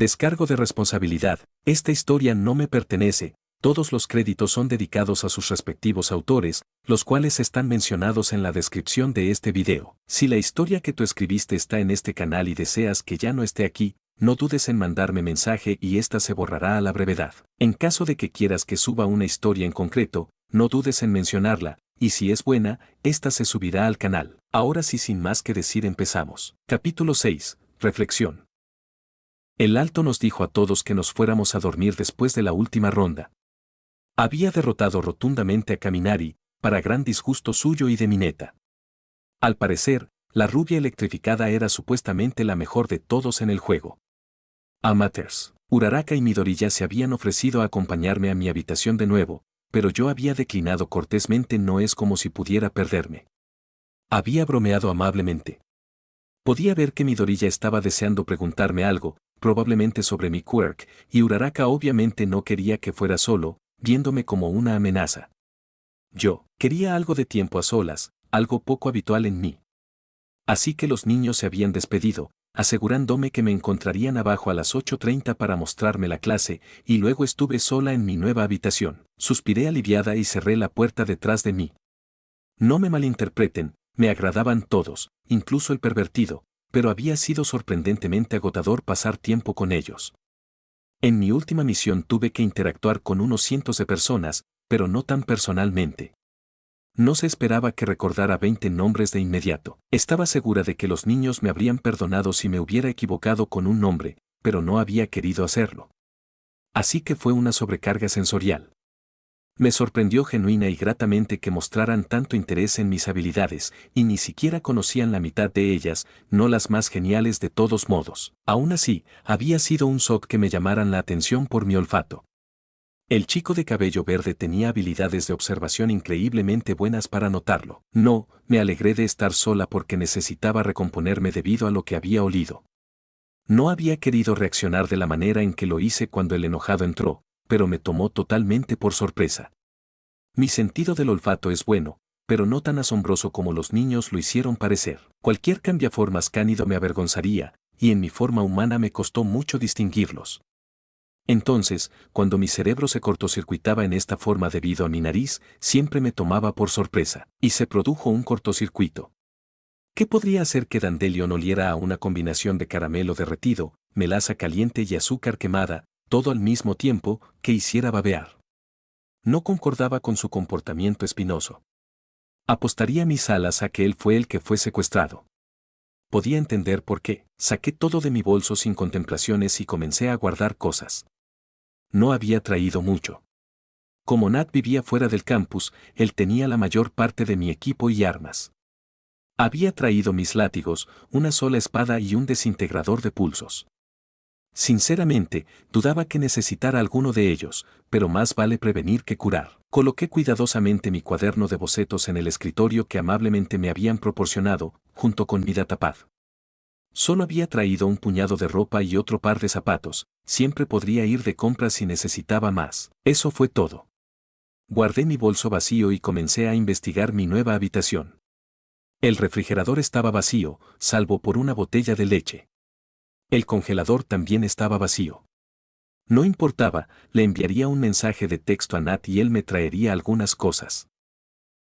Descargo de responsabilidad. Esta historia no me pertenece. Todos los créditos son dedicados a sus respectivos autores, los cuales están mencionados en la descripción de este video. Si la historia que tú escribiste está en este canal y deseas que ya no esté aquí, no dudes en mandarme mensaje y esta se borrará a la brevedad. En caso de que quieras que suba una historia en concreto, no dudes en mencionarla, y si es buena, esta se subirá al canal. Ahora sí, sin más que decir, empezamos. Capítulo 6. Reflexión. El alto nos dijo a todos que nos fuéramos a dormir después de la última ronda. Había derrotado rotundamente a Kaminari, para gran disgusto suyo y de Mineta. Al parecer, la rubia electrificada era supuestamente la mejor de todos en el juego. Amateurs. Uraraka y Midori ya se habían ofrecido a acompañarme a mi habitación de nuevo, pero yo había declinado cortésmente. No es como si pudiera perderme. Había bromeado amablemente. Podía ver que Midori ya estaba deseando preguntarme algo, probablemente sobre mi quirk, y Uraraka obviamente no quería que fuera solo, viéndome como una amenaza. Yo quería algo de tiempo a solas, algo poco habitual en mí. Así que los niños se habían despedido, asegurándome que me encontrarían abajo a las 8:30 para mostrarme la clase, y luego estuve sola en mi nueva habitación. Suspiré aliviada y cerré la puerta detrás de mí. No me malinterpreten, me agradaban todos, incluso el pervertido, pero había sido sorprendentemente agotador pasar tiempo con ellos. En mi última misión tuve que interactuar con unos cientos de personas, pero no tan personalmente. No se esperaba que recordara 20 nombres de inmediato. Estaba segura de que los niños me habrían perdonado si me hubiera equivocado con un nombre, pero no había querido hacerlo. Así que fue una sobrecarga sensorial. Me sorprendió genuina y gratamente que mostraran tanto interés en mis habilidades, y ni siquiera conocían la mitad de ellas, no las más geniales de todos modos. Aún así, había sido un shock que me llamaran la atención por mi olfato. El chico de cabello verde tenía habilidades de observación increíblemente buenas para notarlo. No, me alegré de estar sola porque necesitaba recomponerme debido a lo que había olido. No había querido reaccionar de la manera en que lo hice cuando el enojado entró, pero me tomó totalmente por sorpresa. Mi sentido del olfato es bueno, pero no tan asombroso como los niños lo hicieron parecer. Cualquier cambiaformas cánido me avergonzaría, y en mi forma humana me costó mucho distinguirlos. Entonces, cuando mi cerebro se cortocircuitaba en esta forma debido a mi nariz, siempre me tomaba por sorpresa, y se produjo un cortocircuito. ¿Qué podría hacer que Dandelion oliera a una combinación de caramelo derretido, melaza caliente y azúcar quemada, todo al mismo tiempo, que hiciera babear? No concordaba con su comportamiento espinoso. Apostaría mis alas a que él fue el que fue secuestrado. Podía entender por qué. Saqué todo de mi bolso sin contemplaciones y comencé a guardar cosas. No había traído mucho. Como Nat vivía fuera del campus, él tenía la mayor parte de mi equipo y armas. Había traído mis látigos, una sola espada y un desintegrador de pulsos. Sinceramente, dudaba que necesitara alguno de ellos, pero más vale prevenir que curar. Coloqué cuidadosamente mi cuaderno de bocetos en el escritorio que amablemente me habían proporcionado, junto con mi datapad. Solo había traído un puñado de ropa y otro par de zapatos, siempre podría ir de compras si necesitaba más. Eso fue todo. Guardé mi bolso vacío y comencé a investigar mi nueva habitación. El refrigerador estaba vacío, salvo por una botella de leche. El congelador también estaba vacío. No importaba, le enviaría un mensaje de texto a Nat y él me traería algunas cosas.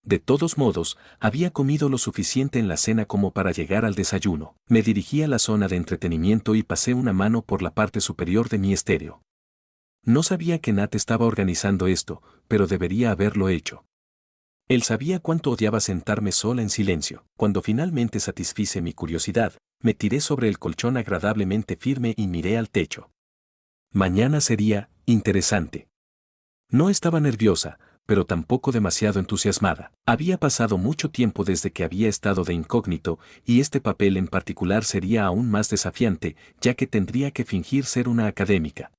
De todos modos, había comido lo suficiente en la cena como para llegar al desayuno. Me dirigí a la zona de entretenimiento y pasé una mano por la parte superior de mi estéreo. No sabía que Nat estaba organizando esto, pero debería haberlo hecho. Él sabía cuánto odiaba sentarme sola en silencio. Cuando finalmente satisfice mi curiosidad, me tiré sobre el colchón agradablemente firme y miré al techo. Mañana sería interesante. No estaba nerviosa, pero tampoco demasiado entusiasmada. Había pasado mucho tiempo desde que había estado de incógnito, y este papel en particular sería aún más desafiante, ya que tendría que fingir ser una académica.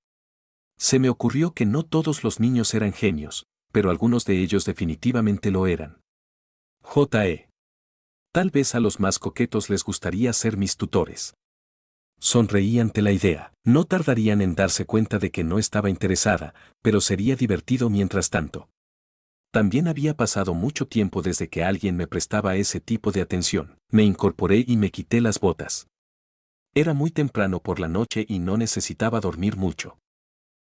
Se me ocurrió que no todos los niños eran genios, pero algunos de ellos definitivamente lo eran. J.E. Tal vez a los más coquetos les gustaría ser mis tutores. Sonreí ante la idea. No tardarían en darse cuenta de que no estaba interesada, pero sería divertido mientras tanto. También había pasado mucho tiempo desde que alguien me prestaba ese tipo de atención. Me incorporé y me quité las botas. Era muy temprano por la noche y no necesitaba dormir mucho.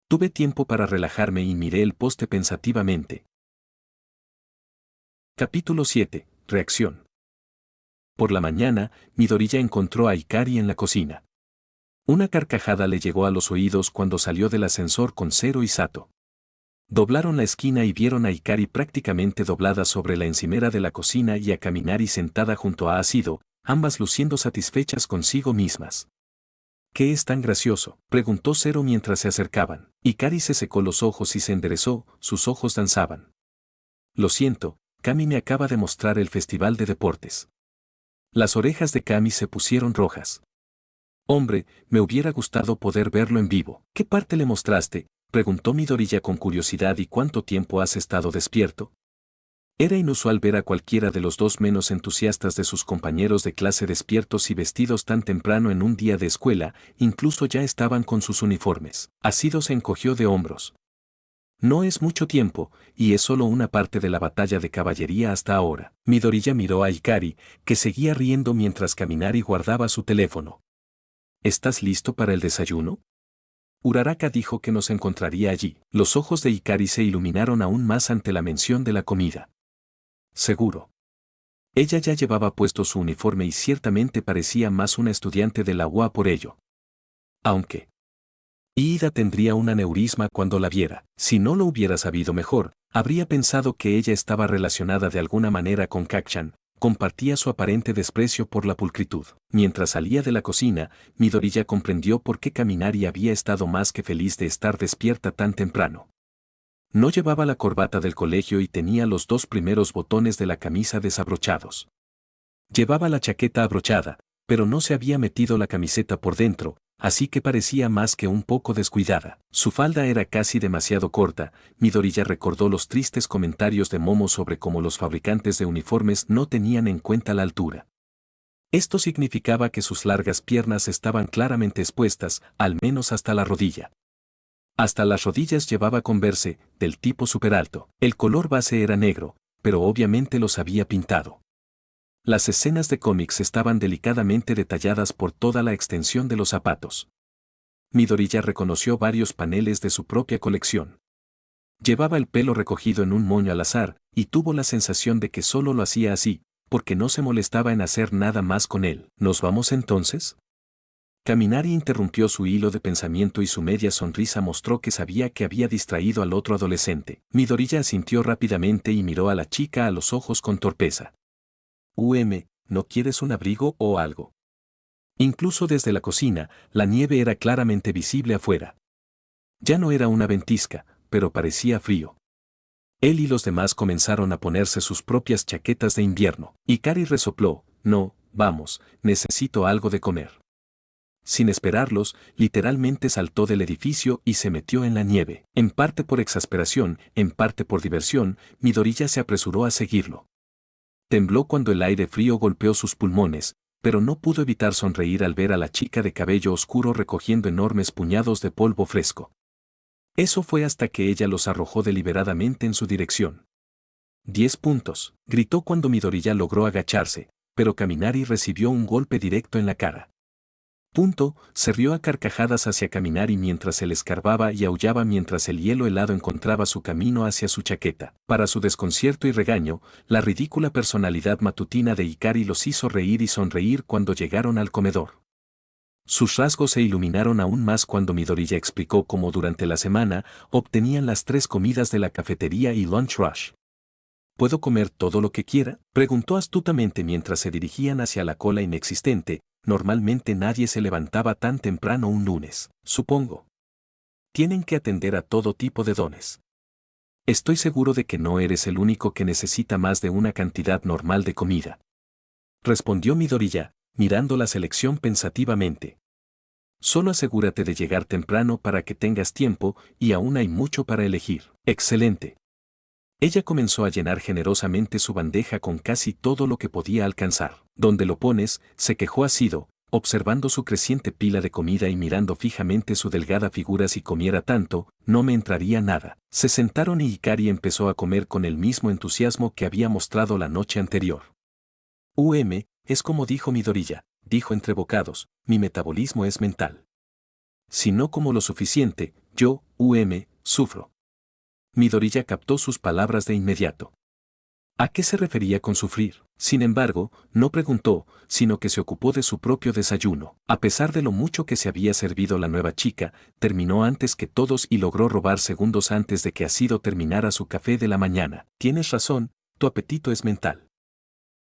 Tuve tiempo para relajarme y miré el poste pensativamente. Capítulo 7. Reacción. Por la mañana, Midoriya encontró a Hikari en la cocina. Una carcajada le llegó a los oídos cuando salió del ascensor con Zero y Sato. Doblaron la esquina y vieron a Hikari prácticamente doblada sobre la encimera de la cocina y a Kaminari sentada junto a Ácido, ambas luciendo satisfechas consigo mismas. ¿Qué es tan gracioso?, preguntó Zero mientras se acercaban. Hikari se secó los ojos y se enderezó, sus ojos danzaban. Lo siento, Kami me acaba de mostrar el festival de deportes. Las orejas de Kami se pusieron rojas. Hombre, me hubiera gustado poder verlo en vivo. ¿Qué parte le mostraste?, preguntó Midoriya con curiosidad. ¿Y cuánto tiempo has estado despierto? Era inusual ver a cualquiera de los dos menos entusiastas de sus compañeros de clase despiertos y vestidos tan temprano en un día de escuela, incluso ya estaban con sus uniformes. Ácido se encogió de hombros. No es mucho tiempo, y es solo una parte de la batalla de caballería hasta ahora. Midoriya miró a Hikari, que seguía riendo mientras Kaminari guardaba su teléfono. ¿Estás listo para el desayuno? Uraraka dijo que nos encontraría allí. Los ojos de Hikari se iluminaron aún más ante la mención de la comida. Seguro. Ella ya llevaba puesto su uniforme y ciertamente parecía más una estudiante de la UA por ello. Aunque Ida tendría un aneurisma cuando la viera. Si no lo hubiera sabido mejor, habría pensado que ella estaba relacionada de alguna manera con Kacchan. Compartía su aparente desprecio por la pulcritud. Mientras salía de la cocina, Midoriya comprendió por qué Kaminari había estado más que feliz de estar despierta tan temprano. No llevaba la corbata del colegio y tenía los dos primeros botones de la camisa desabrochados. Llevaba la chaqueta abrochada, pero no se había metido la camiseta por dentro, así que parecía más que un poco descuidada. Su falda era casi demasiado corta. Midoriya recordó los tristes comentarios de Momo sobre cómo los fabricantes de uniformes no tenían en cuenta la altura. Esto significaba que sus largas piernas estaban claramente expuestas, al menos hasta la rodilla. Hasta las rodillas llevaba Converse, del tipo superalto. El color base era negro, pero obviamente los había pintado. Las escenas de cómics estaban delicadamente detalladas por toda la extensión de los zapatos. Midoriya reconoció varios paneles de su propia colección. Llevaba el pelo recogido en un moño al azar, y tuvo la sensación de que solo lo hacía así, porque no se molestaba en hacer nada más con él. ¿Nos vamos entonces? Kaminari interrumpió su hilo de pensamiento y su media sonrisa mostró que sabía que había distraído al otro adolescente. Midoriya asintió rápidamente y miró a la chica a los ojos con torpeza. ¿No quieres un abrigo o algo? Incluso desde la cocina, la nieve era claramente visible afuera. Ya no era una ventisca, pero parecía frío. Él y los demás comenzaron a ponerse sus propias chaquetas de invierno. Hikari resopló, no, vamos, necesito algo de comer. Sin esperarlos, literalmente saltó del edificio y se metió en la nieve. En parte por exasperación, en parte por diversión, Midoriya se apresuró a seguirlo. Tembló cuando el aire frío golpeó sus pulmones, pero no pudo evitar sonreír al ver a la chica de cabello oscuro recogiendo enormes puñados de polvo fresco. Eso fue hasta que ella los arrojó deliberadamente en su dirección. 10 puntos, gritó cuando Midoriya logró agacharse, pero Kaminari recibió un golpe directo en la cara. Se rió a carcajadas hacia Kaminari mientras él escarbaba y aullaba mientras el hielo helado encontraba su camino hacia su chaqueta. Para su desconcierto y regaño, la ridícula personalidad matutina de Hikari los hizo reír y sonreír cuando llegaron al comedor. Sus rasgos se iluminaron aún más cuando Midoriya explicó cómo durante la semana obtenían las 3 comidas de la cafetería y lunch rush. ¿Puedo comer todo lo que quiera?, preguntó astutamente mientras se dirigían hacia la cola inexistente. Normalmente nadie se levantaba tan temprano un lunes, supongo. Tienen que atender a todo tipo de dones. Estoy seguro de que no eres el único que necesita más de una cantidad normal de comida. Respondió Midoriya, mirando la selección pensativamente. Solo asegúrate de llegar temprano para que tengas tiempo, y aún hay mucho para elegir. Excelente. Ella comenzó a llenar generosamente su bandeja con casi todo lo que podía alcanzar. ¿Dónde lo pones?, se quejó Ácido, observando su creciente pila de comida y mirando fijamente su delgada figura. Si comiera tanto, no me entraría nada. Se sentaron y Hikari empezó a comer con el mismo entusiasmo que había mostrado la noche anterior. Es como dijo Midoriya, dijo entre bocados, mi metabolismo es mental. Si no como lo suficiente, yo, sufro. Midoriya captó sus palabras de inmediato. ¿A qué se refería con sufrir? Sin embargo, no preguntó, sino que se ocupó de su propio desayuno. A pesar de lo mucho que se había servido la nueva chica, terminó antes que todos y logró robar segundos antes de que Asido terminara su café de la mañana. Tienes razón, tu apetito es mental.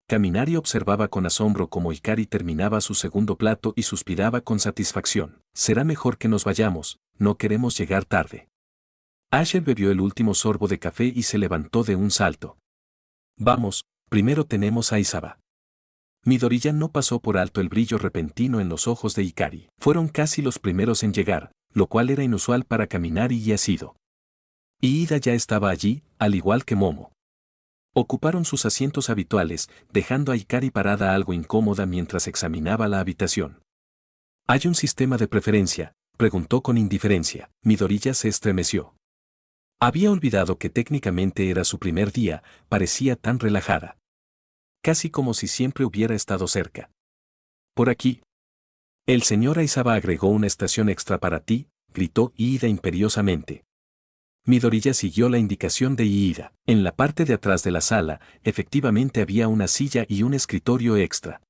Kaminari observaba con asombro cómo Hikari terminaba su segundo plato y suspiraba con satisfacción. Será mejor que nos vayamos, no queremos llegar tarde. Asher bebió el último sorbo de café y se levantó de un salto. Vamos, primero tenemos a Isaba. Midoriya no pasó por alto el brillo repentino en los ojos de Hikari. Fueron casi los primeros en llegar, lo cual era inusual para Kaminari y Asido. Iida ya estaba allí, al igual que Momo. Ocuparon sus asientos habituales, dejando a Hikari parada algo incómoda mientras examinaba la habitación. ¿Hay un sistema de preferencia?, preguntó con indiferencia. Midoriya se estremeció. Había olvidado que técnicamente era su primer día, parecía tan relajada. Casi como si siempre hubiera estado cerca. Por aquí. El señor Aizawa agregó una estación extra para ti, gritó Iida imperiosamente. Midoriya siguió la indicación de Iida. En la parte de atrás de la sala, efectivamente había una silla y un escritorio extra.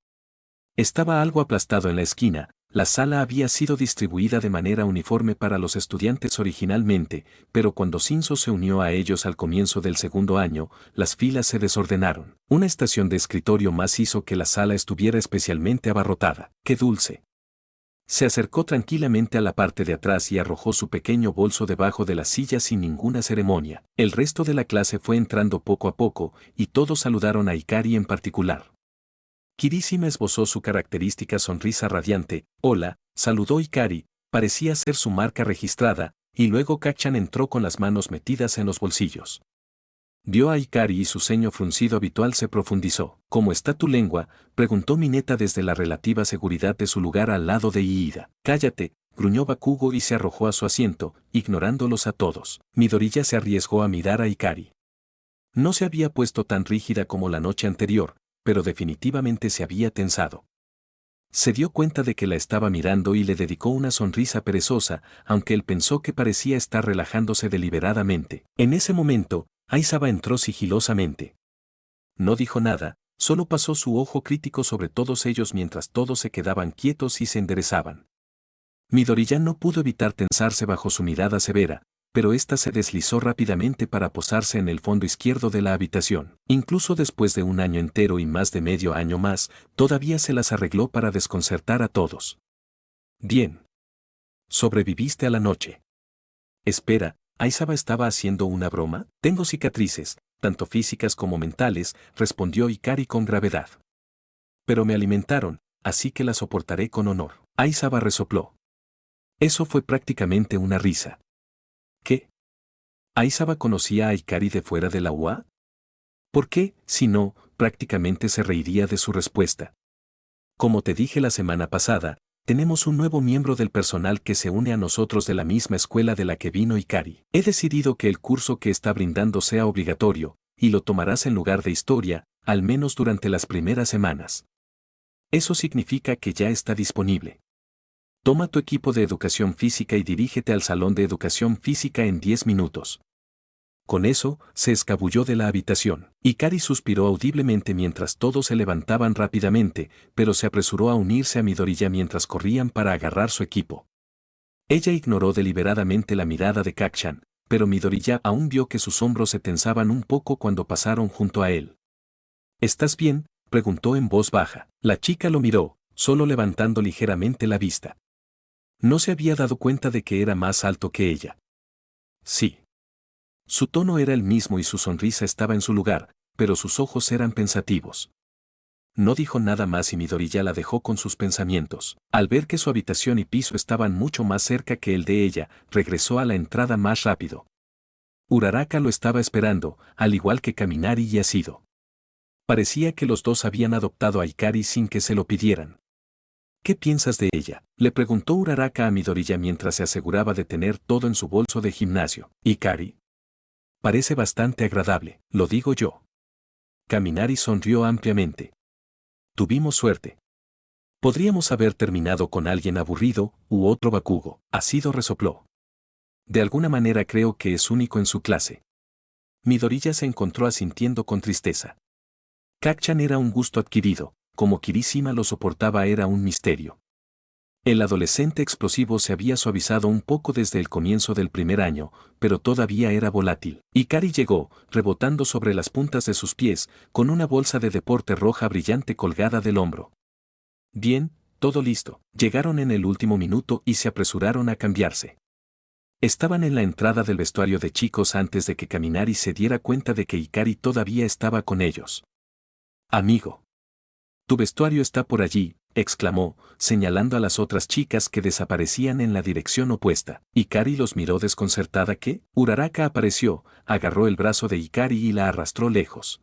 Estaba algo aplastado en la esquina, la sala había sido distribuida de manera uniforme para los estudiantes originalmente, pero cuando Shinzo se unió a ellos al comienzo del segundo año, las filas se desordenaron. Una estación de escritorio más hizo que la sala estuviera especialmente abarrotada. ¡Qué dulce! Se acercó tranquilamente a la parte de atrás y arrojó su pequeño bolso debajo de la silla sin ninguna ceremonia. El resto de la clase fue entrando poco a poco, y todos saludaron a Hikari en particular. Kirishima esbozó su característica sonrisa radiante. Hola, saludó Hikari, parecía ser su marca registrada, y luego Kacchan entró con las manos metidas en los bolsillos. Vio a Hikari y su ceño fruncido habitual se profundizó. ¿Cómo está tu lengua?, preguntó Mineta desde la relativa seguridad de su lugar al lado de Iida. Cállate, gruñó Bakugo y se arrojó a su asiento, ignorándolos a todos. Midoriya se arriesgó a mirar a Hikari. No se había puesto tan rígida como la noche anterior, pero definitivamente se había tensado. Se dio cuenta de que la estaba mirando y le dedicó una sonrisa perezosa, aunque él pensó que parecía estar relajándose deliberadamente. En ese momento, Aizawa entró sigilosamente. No dijo nada, solo pasó su ojo crítico sobre todos ellos mientras todos se quedaban quietos y se enderezaban. Midoriya no pudo evitar tensarse bajo su mirada severa, pero ésta se deslizó rápidamente para posarse en el fondo izquierdo de la habitación. Incluso después de un año entero y más de medio año más, todavía se las arregló para desconcertar a todos. Bien. Sobreviviste a la noche. Espera, ¿Aizawa estaba haciendo una broma? Tengo cicatrices, tanto físicas como mentales, respondió Hikari con gravedad. Pero me alimentaron, así que la soportaré con honor. Aizawa resopló. Eso fue prácticamente una risa. ¿Qué? ¿Aizawa conocía a Hikari de fuera de la UA? ¿Por qué, si no, prácticamente se reiría de su respuesta? Como te dije la semana pasada, tenemos un nuevo miembro del personal que se une a nosotros de la misma escuela de la que vino Hikari. He decidido que el curso que está brindando sea obligatorio, y lo tomarás en lugar de historia, al menos durante las primeras semanas. Eso significa que ya está disponible. Toma tu equipo de educación física y dirígete al salón de educación física en 10 minutos. Con eso, se escabulló de la habitación. Hikari suspiró audiblemente mientras todos se levantaban rápidamente, pero se apresuró a unirse a Midoriya mientras corrían para agarrar su equipo. Ella ignoró deliberadamente la mirada de Kacchan, pero Midoriya aún vio que sus hombros se tensaban un poco cuando pasaron junto a él. ¿Estás bien?, preguntó en voz baja. La chica lo miró, solo levantando ligeramente la vista. No se había dado cuenta de que era más alto que ella. Sí. Su tono era el mismo y su sonrisa estaba en su lugar, pero sus ojos eran pensativos. No dijo nada más y Midoriya la dejó con sus pensamientos. Al ver que su habitación y piso estaban mucho más cerca que el de ella, regresó a la entrada más rápido. Uraraka lo estaba esperando, al igual que Kaminari y Asido. Parecía que los dos habían adoptado a Hikari sin que se lo pidieran. ¿Qué piensas de ella?, le preguntó Uraraka a Midoriya mientras se aseguraba de tener todo en su bolso de gimnasio. Hikari. Parece bastante agradable, lo digo yo. Kaminari sonrió ampliamente. Tuvimos suerte. Podríamos haber terminado con alguien aburrido u otro Bakugo. Ácido resopló. De alguna manera creo que es único en su clase. Midoriya se encontró asintiendo con tristeza. Kacchan era un gusto adquirido, como Kirishima lo soportaba era un misterio. El adolescente explosivo se había suavizado un poco desde el comienzo del primer año, pero todavía era volátil. Ikari llegó, rebotando sobre las puntas de sus pies, con una bolsa de deporte roja brillante colgada del hombro. Bien, todo listo. Llegaron en el último minuto y se apresuraron a cambiarse. Estaban en la entrada del vestuario de chicos antes de que Kaminari se diera cuenta de que Ikari todavía estaba con ellos. Amigo. Tu vestuario está por allí, exclamó, señalando a las otras chicas que desaparecían en la dirección opuesta. Ikari los miró desconcertada que, Uraraka apareció, agarró el brazo de Ikari y la arrastró lejos.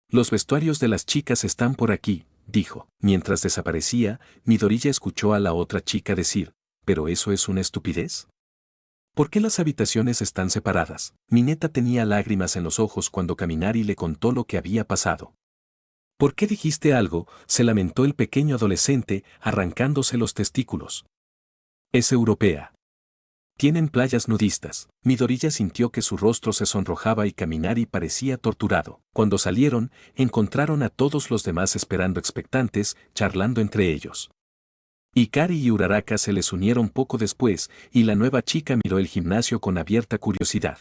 Los vestuarios de las chicas están por aquí, dijo. Mientras desaparecía, Midoriya escuchó a la otra chica decir, ¿pero eso es una estupidez? ¿Por qué las habitaciones están separadas? Mineta tenía lágrimas en los ojos cuando Kaminari le contó lo que había pasado. ¿Por qué dijiste algo?, se lamentó el pequeño adolescente, arrancándose los testículos. Es europea. Tienen playas nudistas. Midoriya sintió que su rostro se sonrojaba y Kaminari parecía torturado. Cuando salieron, encontraron a todos los demás esperando expectantes, charlando entre ellos. Ikari y Uraraka se les unieron poco después, y la nueva chica miró el gimnasio con abierta curiosidad.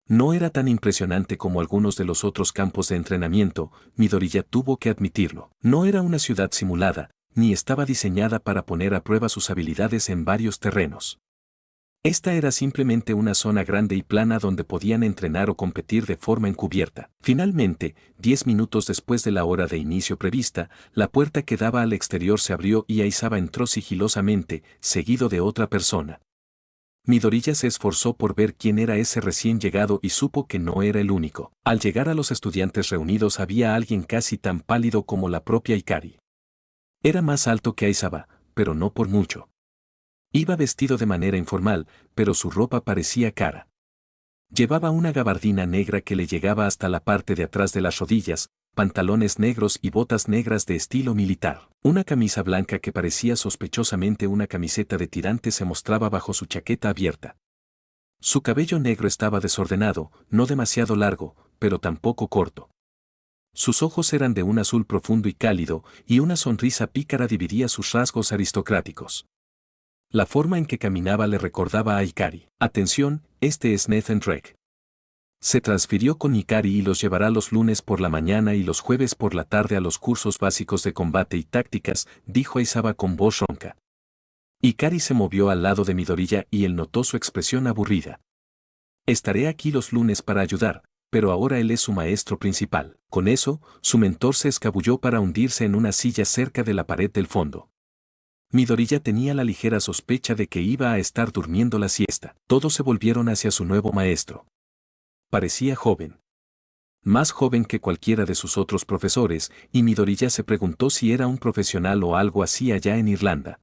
No era tan impresionante como algunos de los otros campos de entrenamiento, Midoriya tuvo que admitirlo. No era una ciudad simulada, ni estaba diseñada para poner a prueba sus habilidades en varios terrenos. Esta era simplemente una zona grande y plana donde podían entrenar o competir de forma encubierta. Finalmente, 10 minutos después de la hora de inicio prevista, la puerta que daba al exterior se abrió y Aizawa entró sigilosamente, seguido de otra persona. Midoriya se esforzó por ver quién era ese recién llegado y supo que no era el único. Al llegar a los estudiantes reunidos había alguien casi tan pálido como la propia Ikari. Era más alto que Aizawa, pero no por mucho. Iba vestido de manera informal, pero su ropa parecía cara. Llevaba una gabardina negra que le llegaba hasta la parte de atrás de las rodillas, pantalones negros y botas negras de estilo militar. Una camisa blanca que parecía sospechosamente una camiseta de tirante se mostraba bajo su chaqueta abierta. Su cabello negro estaba desordenado, no demasiado largo, pero tampoco corto. Sus ojos eran de un azul profundo y cálido, y una sonrisa pícara dividía sus rasgos aristocráticos. La forma en que caminaba le recordaba a Ikari. Atención, este es Nathan Drake. Se transfirió con Ikari y los llevará los lunes por la mañana y los jueves por la tarde a los cursos básicos de combate y tácticas, dijo Aizawa con voz ronca. Ikari se movió al lado de Midoriya y él notó su expresión aburrida. Estaré aquí los lunes para ayudar, pero ahora él es su maestro principal. Con eso, su mentor se escabulló para hundirse en una silla cerca de la pared del fondo. Midoriya tenía la ligera sospecha de que iba a estar durmiendo la siesta. Todos se volvieron hacia su nuevo maestro. Parecía joven. Más joven que cualquiera de sus otros profesores, y Midoriya se preguntó si era un profesional o algo así allá en Irlanda.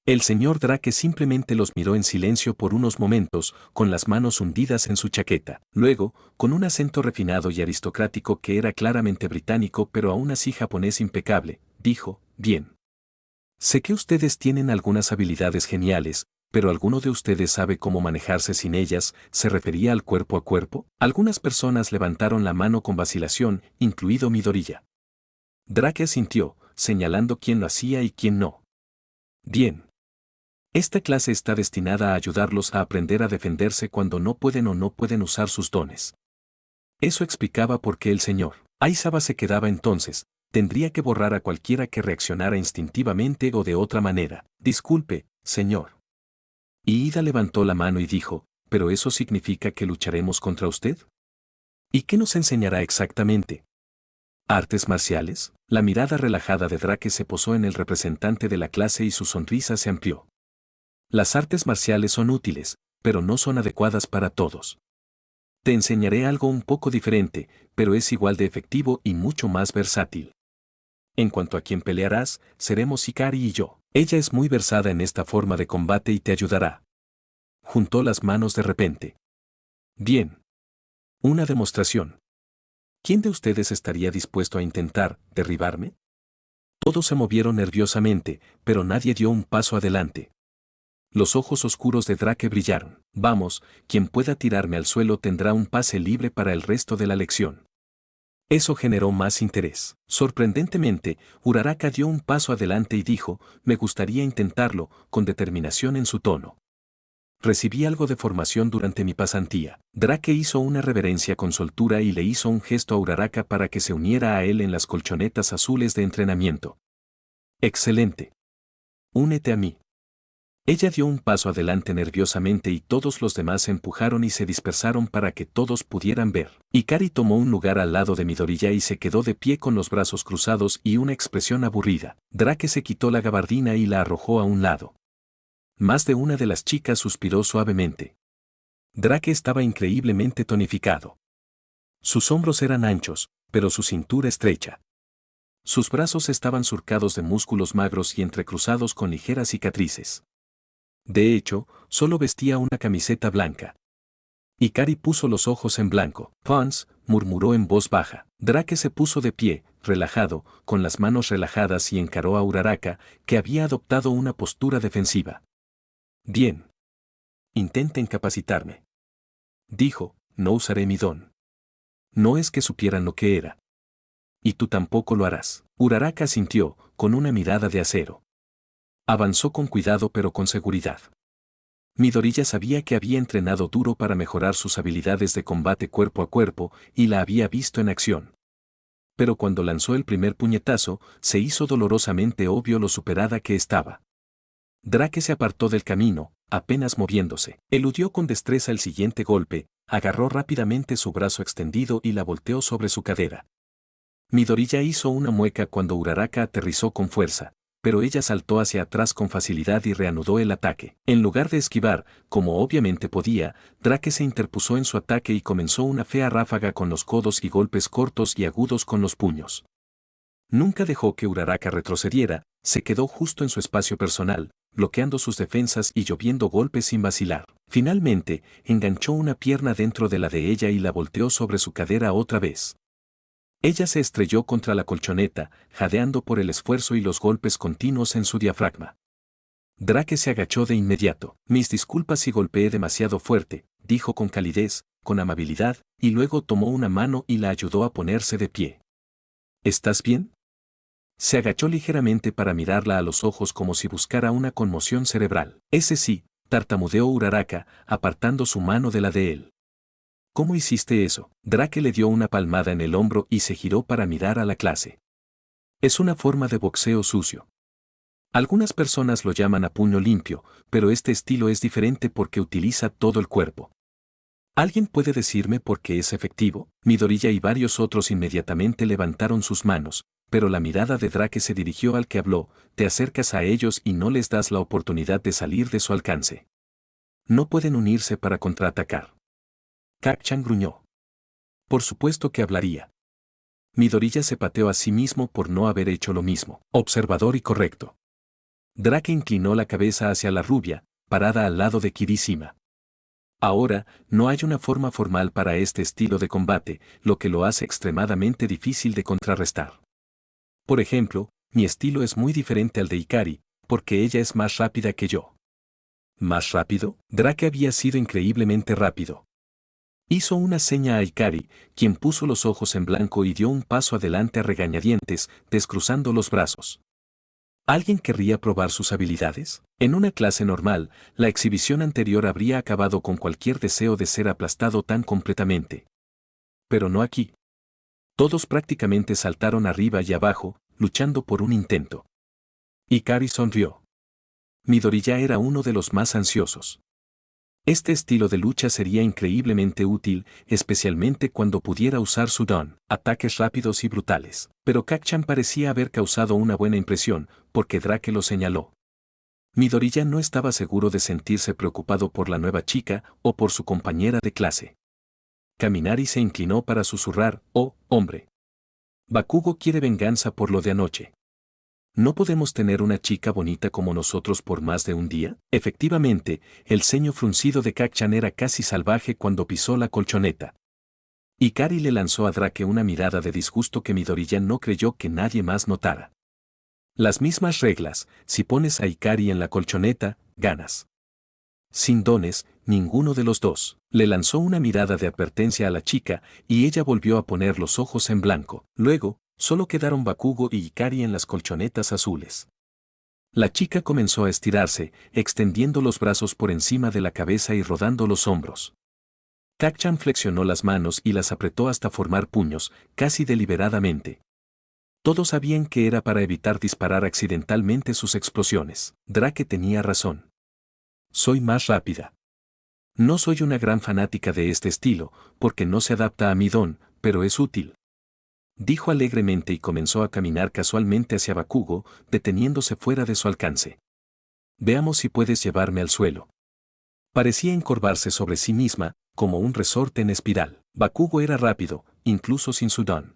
El señor Drake simplemente los miró en silencio por unos momentos, con las manos hundidas en su chaqueta. Luego, con un acento refinado y aristocrático que era claramente británico pero aún así japonés impecable, dijo, bien. Sé que ustedes tienen algunas habilidades geniales, pero ¿alguno de ustedes sabe cómo manejarse sin ellas? ¿Se refería al cuerpo a cuerpo? Algunas personas levantaron la mano con vacilación, incluido Midoriya. Drake asintió, señalando quién lo hacía y quién no. Bien. Esta clase está destinada a ayudarlos a aprender a defenderse cuando no pueden o no pueden usar sus dones. Eso explicaba por qué el señor Aizawa se quedaba entonces. Tendría que borrar a cualquiera que reaccionara instintivamente o de otra manera. Disculpe, señor. Y Ida levantó la mano y dijo, ¿pero eso significa que lucharemos contra usted? ¿Y qué nos enseñará exactamente? ¿Artes marciales? La mirada relajada de Drake se posó en el representante de la clase y su sonrisa se amplió. Las artes marciales son útiles, pero no son adecuadas para todos. Te enseñaré algo un poco diferente, pero es igual de efectivo y mucho más versátil. En cuanto a quién pelearás, seremos Ikari y yo. Ella es muy versada en esta forma de combate y te ayudará. Juntó las manos de repente. Bien. Una demostración. ¿Quién de ustedes estaría dispuesto a intentar derribarme? Todos se movieron nerviosamente, pero nadie dio un paso adelante. Los ojos oscuros de Drake brillaron. Vamos, quien pueda tirarme al suelo tendrá un pase libre para el resto de la lección. Eso generó más interés. Sorprendentemente, Uraraka dio un paso adelante y dijo, me gustaría intentarlo, con determinación en su tono. Recibí algo de formación durante mi pasantía. Drake hizo una reverencia con soltura y le hizo un gesto a Uraraka para que se uniera a él en las colchonetas azules de entrenamiento. Excelente. Únete a mí. Ella dio un paso adelante nerviosamente y todos los demás se empujaron y se dispersaron para que todos pudieran ver. Hikari tomó un lugar al lado de Midoriya y se quedó de pie con los brazos cruzados y una expresión aburrida. Drake se quitó la gabardina y la arrojó a un lado. Más de una de las chicas suspiró suavemente. Drake estaba increíblemente tonificado. Sus hombros eran anchos, pero su cintura estrecha. Sus brazos estaban surcados de músculos magros y entrecruzados con ligeras cicatrices. De hecho, solo vestía una camiseta blanca. Hikari puso los ojos en blanco. Pons, murmuró en voz baja. Drake se puso de pie, relajado, con las manos relajadas y encaró a Uraraka, que había adoptado una postura defensiva. Bien. Intenten capacitarme. Dijo, no usaré mi don. No es que supieran lo que era. Y tú tampoco lo harás. Uraraka asintió, con una mirada de acero. Avanzó con cuidado pero con seguridad. Midoriya sabía que había entrenado duro para mejorar sus habilidades de combate cuerpo a cuerpo y la había visto en acción. Pero cuando lanzó el primer puñetazo, se hizo dolorosamente obvio lo superada que estaba. Drake se apartó del camino, apenas moviéndose. Eludió con destreza el siguiente golpe, agarró rápidamente su brazo extendido y la volteó sobre su cadera. Midoriya hizo una mueca cuando Uraraka aterrizó con fuerza, pero ella saltó hacia atrás con facilidad y reanudó el ataque. En lugar de esquivar, como obviamente podía, Drake se interpuso en su ataque y comenzó una fea ráfaga con los codos y golpes cortos y agudos con los puños. Nunca dejó que Uraraka retrocediera, se quedó justo en su espacio personal, bloqueando sus defensas y lloviendo golpes sin vacilar. Finalmente, enganchó una pierna dentro de la de ella y la volteó sobre su cadera otra vez. Ella se estrelló contra la colchoneta, jadeando por el esfuerzo y los golpes continuos en su diafragma. Drake se agachó de inmediato. Mis disculpas si golpeé demasiado fuerte, dijo con calidez, con amabilidad, y luego tomó una mano y la ayudó a ponerse de pie. ¿Estás bien? Se agachó ligeramente para mirarla a los ojos como si buscara una conmoción cerebral. Ese sí, tartamudeó Uraraka, apartando su mano de la de él. ¿Cómo hiciste eso? Drake le dio una palmada en el hombro y se giró para mirar a la clase. Es una forma de boxeo sucio. Algunas personas lo llaman a puño limpio, pero este estilo es diferente porque utiliza todo el cuerpo. ¿Alguien puede decirme por qué es efectivo? Midoriya y varios otros inmediatamente levantaron sus manos, pero la mirada de Drake se dirigió al que habló, te acercas a ellos y no les das la oportunidad de salir de su alcance. No pueden unirse para contraatacar. Kacchan gruñó. Por supuesto que hablaría. Midoriya se pateó a sí mismo por no haber hecho lo mismo. Observador y correcto. Drake inclinó la cabeza hacia la rubia, parada al lado de Kirishima. Ahora, no hay una forma formal para este estilo de combate, lo que lo hace extremadamente difícil de contrarrestar. Por ejemplo, mi estilo es muy diferente al de Hikari, porque ella es más rápida que yo. ¿Más rápido? Drake había sido increíblemente rápido. Hizo una seña a Hikari, quien puso los ojos en blanco y dio un paso adelante a regañadientes, descruzando los brazos. ¿Alguien querría probar sus habilidades? En una clase normal, la exhibición anterior habría acabado con cualquier deseo de ser aplastado tan completamente. Pero no aquí. Todos prácticamente saltaron arriba y abajo, luchando por un intento. Hikari sonrió. Midoriya era uno de los más ansiosos. Este estilo de lucha sería increíblemente útil, especialmente cuando pudiera usar su don, ataques rápidos y brutales. Pero Kacchan parecía haber causado una buena impresión, porque Drake lo señaló. Midoriya no estaba seguro de sentirse preocupado por la nueva chica o por su compañera de clase. Kaminari se inclinó para susurrar, «Oh, hombre. Bakugo quiere venganza por lo de anoche. ¿No podemos tener una chica bonita como nosotros por más de un día?» Efectivamente, el ceño fruncido de Kacchan era casi salvaje cuando pisó la colchoneta. Hikari le lanzó a Drake una mirada de disgusto que Midoriya no creyó que nadie más notara. Las mismas reglas, si pones a Ikari en la colchoneta, ganas. Sin dones, ninguno de los dos. Le lanzó una mirada de advertencia a la chica y ella volvió a poner los ojos en blanco. Luego, solo quedaron Bakugo y Ikari en las colchonetas azules. La chica comenzó a estirarse, extendiendo los brazos por encima de la cabeza y rodando los hombros. Kacchan flexionó las manos y las apretó hasta formar puños, casi deliberadamente. Todos sabían que era para evitar disparar accidentalmente sus explosiones. Drake tenía razón. Soy más rápida. No soy una gran fanática de este estilo, porque no se adapta a mi don, pero es útil. Dijo alegremente y comenzó a caminar casualmente hacia Bakugo, deteniéndose fuera de su alcance. Veamos si puedes llevarme al suelo. Parecía encorvarse sobre sí misma, como un resorte en espiral. Bakugo era rápido, incluso sin su don.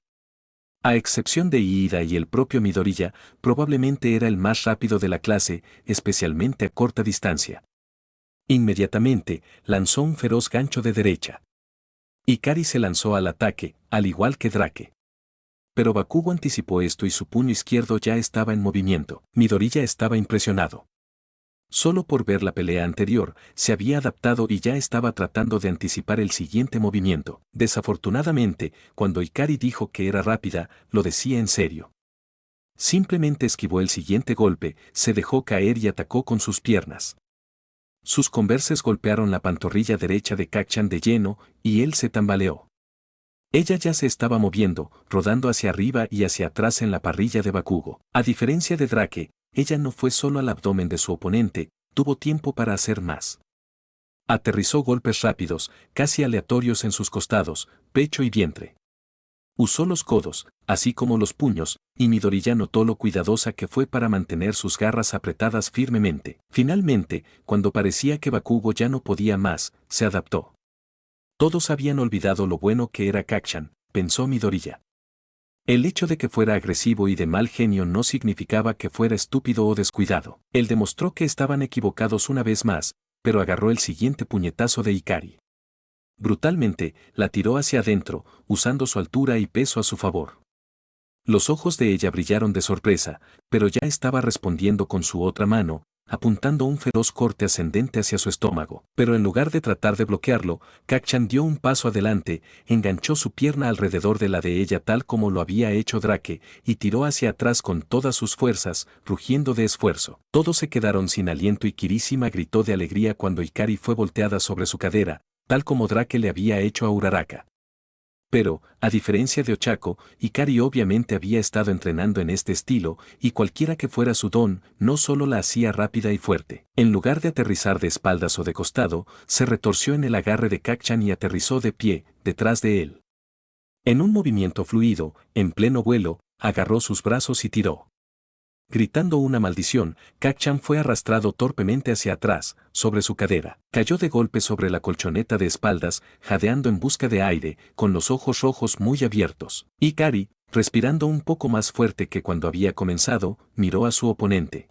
A excepción de Iida y el propio Midoriya, probablemente era el más rápido de la clase, especialmente a corta distancia. Inmediatamente, lanzó un feroz gancho de derecha. Ikari se lanzó al ataque, al igual que Drake. Pero Bakugo anticipó esto y su puño izquierdo ya estaba en movimiento. Midoriya estaba impresionado. Solo por ver la pelea anterior, se había adaptado y ya estaba tratando de anticipar el siguiente movimiento. Desafortunadamente, cuando Ikari dijo que era rápida, lo decía en serio. Simplemente esquivó el siguiente golpe, se dejó caer y atacó con sus piernas. Sus converses golpearon la pantorrilla derecha de Kacchan de lleno, y él se tambaleó. Ella ya se estaba moviendo, rodando hacia arriba y hacia atrás en la parrilla de Bakugo. A diferencia de Drake, ella no fue solo al abdomen de su oponente, tuvo tiempo para hacer más. Aterrizó golpes rápidos, casi aleatorios en sus costados, pecho y vientre. Usó los codos, así como los puños, y Midoriya notó lo cuidadosa que fue para mantener sus garras apretadas firmemente. Finalmente, cuando parecía que Bakugo ya no podía más, se adaptó. Todos habían olvidado lo bueno que era Kacchan, pensó Midoriya. El hecho de que fuera agresivo y de mal genio no significaba que fuera estúpido o descuidado. Él demostró que estaban equivocados una vez más, pero agarró el siguiente puñetazo de Ikari. Brutalmente, la tiró hacia adentro, usando su altura y peso a su favor. Los ojos de ella brillaron de sorpresa, pero ya estaba respondiendo con su otra mano, apuntando un feroz corte ascendente hacia su estómago. Pero en lugar de tratar de bloquearlo, Kacchan dio un paso adelante, enganchó su pierna alrededor de la de ella tal como lo había hecho Drake, y tiró hacia atrás con todas sus fuerzas, rugiendo de esfuerzo. Todos se quedaron sin aliento y Kirishima gritó de alegría cuando Ikari fue volteada sobre su cadera, tal como Drake le había hecho a Uraraka. Pero, a diferencia de Ochako, Ikari obviamente había estado entrenando en este estilo, y cualquiera que fuera su don, no solo la hacía rápida y fuerte. En lugar de aterrizar de espaldas o de costado, se retorció en el agarre de Kacchan y aterrizó de pie, detrás de él. En un movimiento fluido, en pleno vuelo, agarró sus brazos y tiró. Gritando una maldición, Kacchan fue arrastrado torpemente hacia atrás, sobre su cadera. Cayó de golpe sobre la colchoneta de espaldas, jadeando en busca de aire, con los ojos rojos muy abiertos. Ikari, respirando un poco más fuerte que cuando había comenzado, miró a su oponente.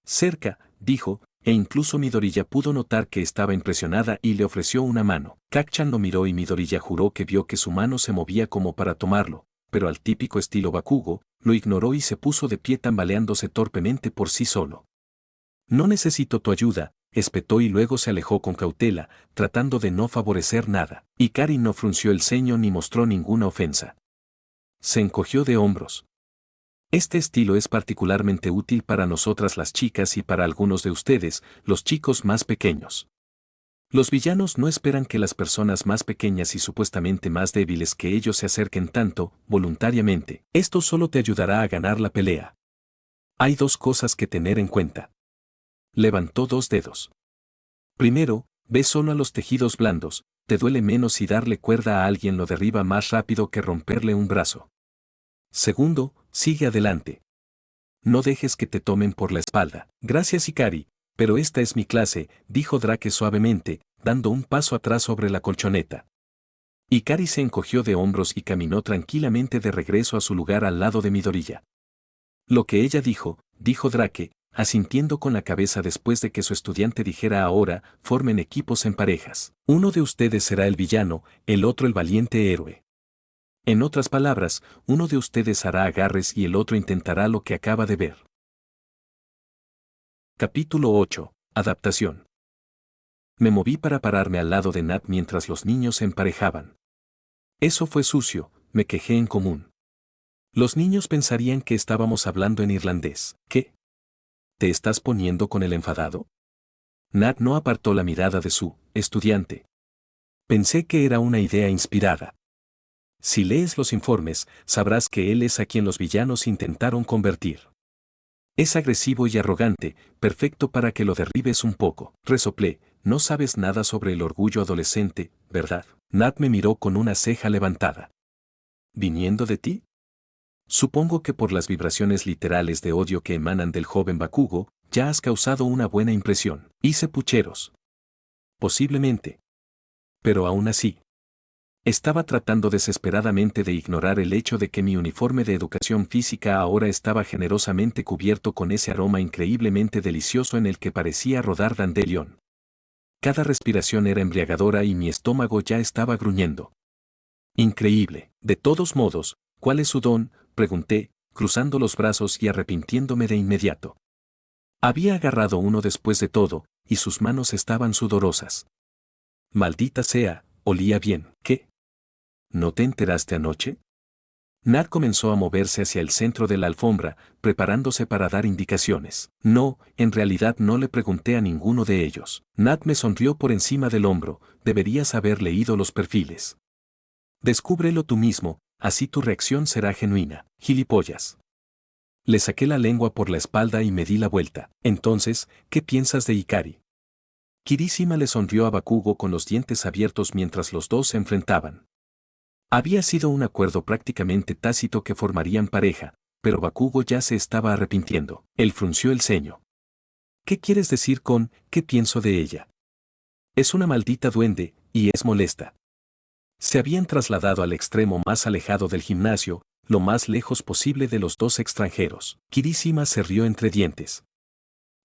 Cerca, dijo, e incluso Midoriya pudo notar que estaba impresionada y le ofreció una mano. Kacchan lo miró y Midoriya juró que vio que su mano se movía como para tomarlo, pero al típico estilo Bakugo, lo ignoró y se puso de pie tambaleándose torpemente por sí solo. No necesito tu ayuda, espetó y luego se alejó con cautela, tratando de no favorecer nada. Ikari no frunció el ceño ni mostró ninguna ofensa. Se encogió de hombros. Este estilo es particularmente útil para nosotras las chicas y para algunos de ustedes, los chicos más pequeños. Los villanos no esperan que las personas más pequeñas y supuestamente más débiles que ellos se acerquen tanto, voluntariamente. Esto solo te ayudará a ganar la pelea. Hay dos cosas que tener en cuenta. Levantó dos dedos. Primero, ve solo a los tejidos blandos, te duele menos y darle cuerda a alguien lo derriba más rápido que romperle un brazo. Segundo, sigue adelante. No dejes que te tomen por la espalda. Gracias Ikari. Pero esta es mi clase, dijo Drake suavemente, dando un paso atrás sobre la colchoneta. Ikari se encogió de hombros y caminó tranquilamente de regreso a su lugar al lado de Midoriya. Lo que ella dijo, dijo Drake, asintiendo con la cabeza después de que su estudiante dijera ahora, formen equipos en parejas. Uno de ustedes será el villano, el otro el valiente héroe. En otras palabras, uno de ustedes hará agarres y el otro intentará lo que acaba de ver. Capítulo 8. Adaptación. Me moví para pararme al lado de Nat mientras los niños se emparejaban. Eso fue sucio, me quejé en común. Los niños pensarían que estábamos hablando en irlandés. ¿Qué? ¿Te estás poniendo con el enfadado? Nat no apartó la mirada de su estudiante. Pensé que era una idea inspirada. Si lees los informes, sabrás que él es a quien los villanos intentaron convertir. Es agresivo y arrogante, perfecto para que lo derribes un poco. Resoplé, no sabes nada sobre el orgullo adolescente, ¿verdad? Nat me miró con una ceja levantada. ¿Viniendo de ti? Supongo que por las vibraciones literales de odio que emanan del joven Bakugo, ya has causado una buena impresión. Hice pucheros. Posiblemente. Pero aún así. Estaba tratando desesperadamente de ignorar el hecho de que mi uniforme de educación física ahora estaba generosamente cubierto con ese aroma increíblemente delicioso en el que parecía rodar dandelion. Cada respiración era embriagadora y mi estómago ya estaba gruñendo. Increíble. De todos modos, ¿cuál es su don?, pregunté, cruzando los brazos y arrepintiéndome de inmediato. Había agarrado uno después de todo, y sus manos estaban sudorosas. Maldita sea, olía bien. ¿Qué? ¿No te enteraste anoche? Nat comenzó a moverse hacia el centro de la alfombra, preparándose para dar indicaciones. No, en realidad no le pregunté a ninguno de ellos. Nat me sonrió por encima del hombro, deberías haber leído los perfiles. Descúbrelo tú mismo, así tu reacción será genuina. Gilipollas. Le saqué la lengua por la espalda y me di la vuelta. Entonces, ¿qué piensas de Ikari? Kirishima le sonrió a Bakugo con los dientes abiertos mientras los dos se enfrentaban. Había sido un acuerdo prácticamente tácito que formarían pareja, pero Bakugo ya se estaba arrepintiendo. Él frunció el ceño. ¿Qué quieres decir con qué pienso de ella? Es una maldita duende, y es molesta. Se habían trasladado al extremo más alejado del gimnasio, lo más lejos posible de los dos extranjeros. Kirishima se rió entre dientes.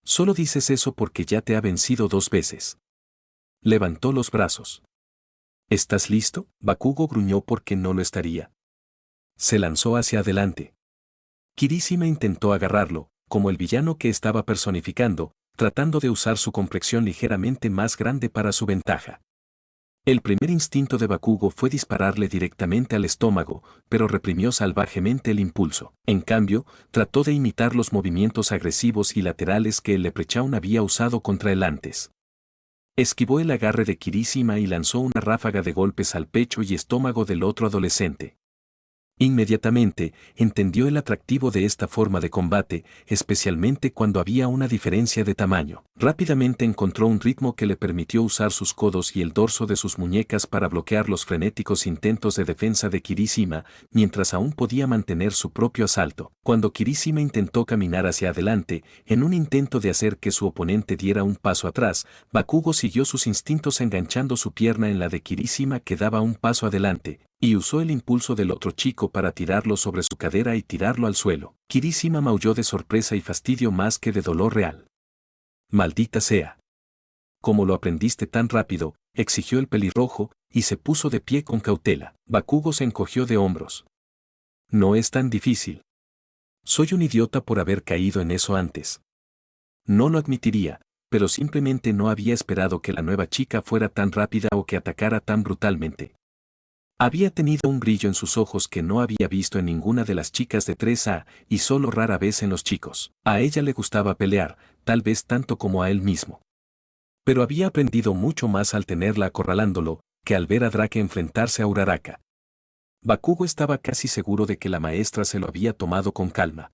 Solo dices eso porque ya te ha vencido 2 veces. Levantó los brazos. ¿Estás listo? Bakugo gruñó porque no lo estaría. Se lanzó hacia adelante. Kirishima intentó agarrarlo, como el villano que estaba personificando, tratando de usar su complexión ligeramente más grande para su ventaja. El primer instinto de Bakugo fue dispararle directamente al estómago, pero reprimió salvajemente el impulso. En cambio, trató de imitar los movimientos agresivos y laterales que el Leprechaun había usado contra él antes. Esquivó el agarre de Kirishima y lanzó una ráfaga de golpes al pecho y estómago del otro adolescente. Inmediatamente, entendió el atractivo de esta forma de combate, especialmente cuando había una diferencia de tamaño. Rápidamente encontró un ritmo que le permitió usar sus codos y el dorso de sus muñecas para bloquear los frenéticos intentos de defensa de Kirishima, mientras aún podía mantener su propio asalto. Cuando Kirishima intentó caminar hacia adelante, en un intento de hacer que su oponente diera un paso atrás, Bakugo siguió sus instintos enganchando su pierna en la de Kirishima que daba un paso adelante, y usó el impulso del otro chico para tirarlo sobre su cadera y tirarlo al suelo. Kirishima maulló de sorpresa y fastidio más que de dolor real. Maldita sea. ¿Cómo lo aprendiste tan rápido?, exigió el pelirrojo, y se puso de pie con cautela. Bakugo se encogió de hombros. No es tan difícil. Soy un idiota por haber caído en eso antes. No lo admitiría, pero simplemente no había esperado que la nueva chica fuera tan rápida o que atacara tan brutalmente. Había tenido un brillo en sus ojos que no había visto en ninguna de las chicas de 3A y solo rara vez en los chicos. A ella le gustaba pelear, tal vez tanto como a él mismo. Pero había aprendido mucho más al tenerla acorralándolo, que al ver a Drake enfrentarse a Uraraka. Bakugo estaba casi seguro de que la maestra se lo había tomado con calma.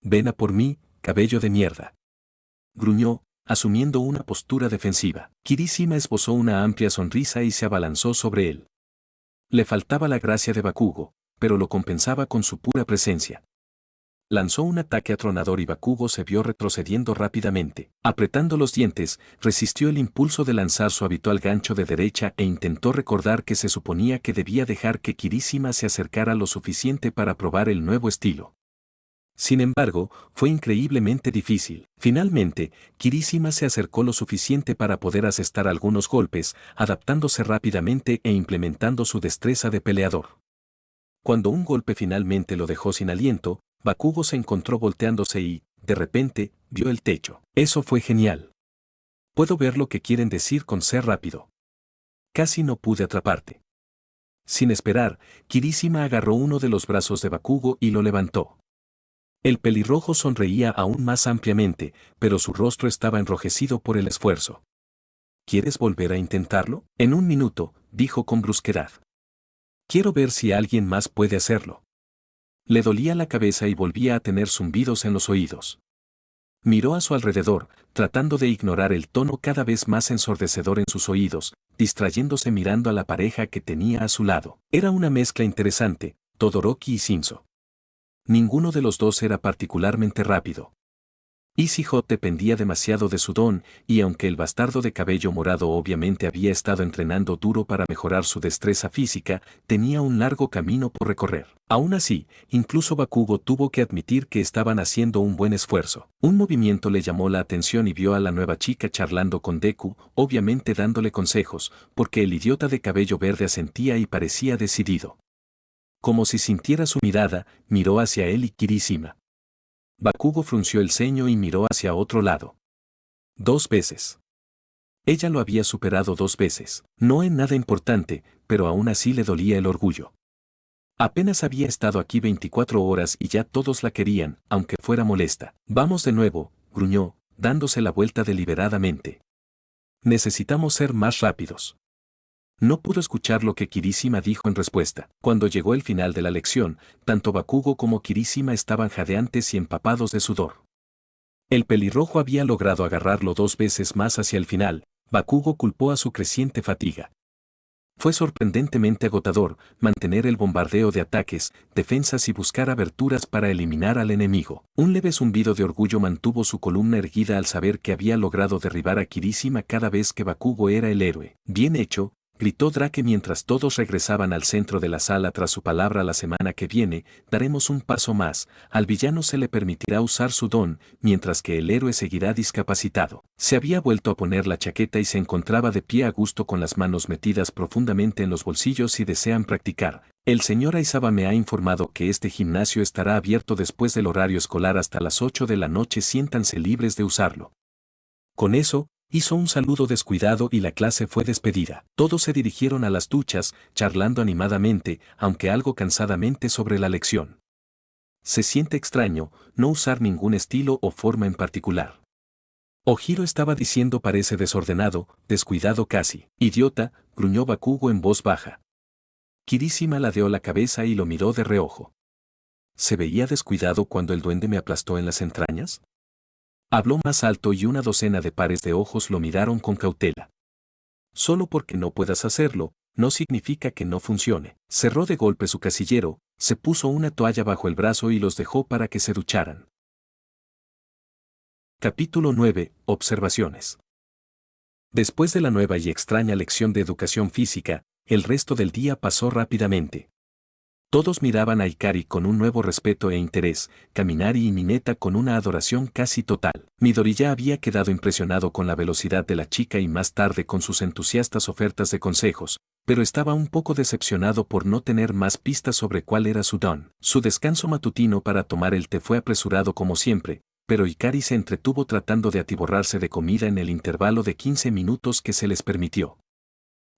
Ven a por mí, cabello de mierda. Gruñó, asumiendo una postura defensiva. Kirishima esbozó una amplia sonrisa y se abalanzó sobre él. Le faltaba la gracia de Bakugo, pero lo compensaba con su pura presencia. Lanzó un ataque atronador y Bakugo se vio retrocediendo rápidamente. Apretando los dientes, resistió el impulso de lanzar su habitual gancho de derecha e intentó recordar que se suponía que debía dejar que Kirishima se acercara lo suficiente para probar el nuevo estilo. Sin embargo, fue increíblemente difícil. Finalmente, Kirishima se acercó lo suficiente para poder asestar algunos golpes, adaptándose rápidamente e implementando su destreza de peleador. Cuando un golpe finalmente lo dejó sin aliento, Bakugo se encontró volteándose y, de repente, vio el techo. Eso fue genial. Puedo ver lo que quieren decir con ser rápido. Casi no pude atraparte. Sin esperar, Kirishima agarró uno de los brazos de Bakugo y lo levantó. El pelirrojo sonreía aún más ampliamente, pero su rostro estaba enrojecido por el esfuerzo. ¿Quieres volver a intentarlo? En un minuto, dijo con brusquedad. Quiero ver si alguien más puede hacerlo. Le dolía la cabeza y volvía a tener zumbidos en los oídos. Miró a su alrededor, tratando de ignorar el tono cada vez más ensordecedor en sus oídos, distrayéndose mirando a la pareja que tenía a su lado. Era una mezcla interesante, Todoroki y Shinzo. Ninguno de los dos era particularmente rápido. Easy Hot dependía demasiado de su don, y aunque el bastardo de cabello morado obviamente había estado entrenando duro para mejorar su destreza física, tenía un largo camino por recorrer. Aún así, incluso Bakugo tuvo que admitir que estaban haciendo un buen esfuerzo. Un movimiento le llamó la atención y vio a la nueva chica charlando con Deku, obviamente dándole consejos, porque el idiota de cabello verde asentía y parecía decidido. Como si sintiera su mirada, miró hacia él y Kirishima. Bakugo frunció el ceño y miró hacia otro lado. 2 veces. Ella lo había superado 2 veces, no en nada importante, pero aún así le dolía el orgullo. Apenas había estado aquí 24 horas y ya todos la querían, aunque fuera molesta. Vamos de nuevo, gruñó, dándose la vuelta deliberadamente. Necesitamos ser más rápidos. No pudo escuchar lo que Kirishima dijo en respuesta. Cuando llegó el final de la lección, tanto Bakugo como Kirishima estaban jadeantes y empapados de sudor. El pelirrojo había logrado agarrarlo 2 veces más hacia el final. Bakugo culpó a su creciente fatiga. Fue sorprendentemente agotador mantener el bombardeo de ataques, defensas y buscar aberturas para eliminar al enemigo. Un leve zumbido de orgullo mantuvo su columna erguida al saber que había logrado derribar a Kirishima cada vez que Bakugo era el héroe. Bien hecho, gritó Drake mientras todos regresaban al centro de la sala tras su palabra. La semana que viene, daremos un paso más, al villano se le permitirá usar su don, mientras que el héroe seguirá discapacitado. Se había vuelto a poner la chaqueta y se encontraba de pie a gusto con las manos metidas profundamente en los bolsillos. Si desean practicar, el señor Aizawa me ha informado que este gimnasio estará abierto después del horario escolar hasta las 8 de la noche. Siéntanse libres de usarlo. Con eso, hizo un saludo descuidado y la clase fue despedida. Todos se dirigieron a las duchas, charlando animadamente, aunque algo cansadamente sobre la lección. Se siente extraño no usar ningún estilo o forma en particular. Ojiro estaba diciendo parece desordenado, descuidado casi. Idiota, gruñó Bakugo en voz baja. Kirishima ladeó la cabeza y lo miró de reojo. ¿Se veía descuidado cuando el duende me aplastó en las entrañas? Habló más alto y una docena de pares de ojos lo miraron con cautela. Solo porque no puedas hacerlo, no significa que no funcione. Cerró de golpe su casillero, se puso una toalla bajo el brazo y los dejó para que se ducharan. Capítulo 9. Observaciones. Después de la nueva y extraña lección de educación física, el resto del día pasó rápidamente. Todos miraban a Ikari con un nuevo respeto e interés, Kaminari y Mineta con una adoración casi total. Midori ya había quedado impresionado con la velocidad de la chica y más tarde con sus entusiastas ofertas de consejos, pero estaba un poco decepcionado por no tener más pistas sobre cuál era su don. Su descanso matutino para tomar el té fue apresurado como siempre, pero Ikari se entretuvo tratando de atiborrarse de comida en el intervalo de 15 minutos que se les permitió.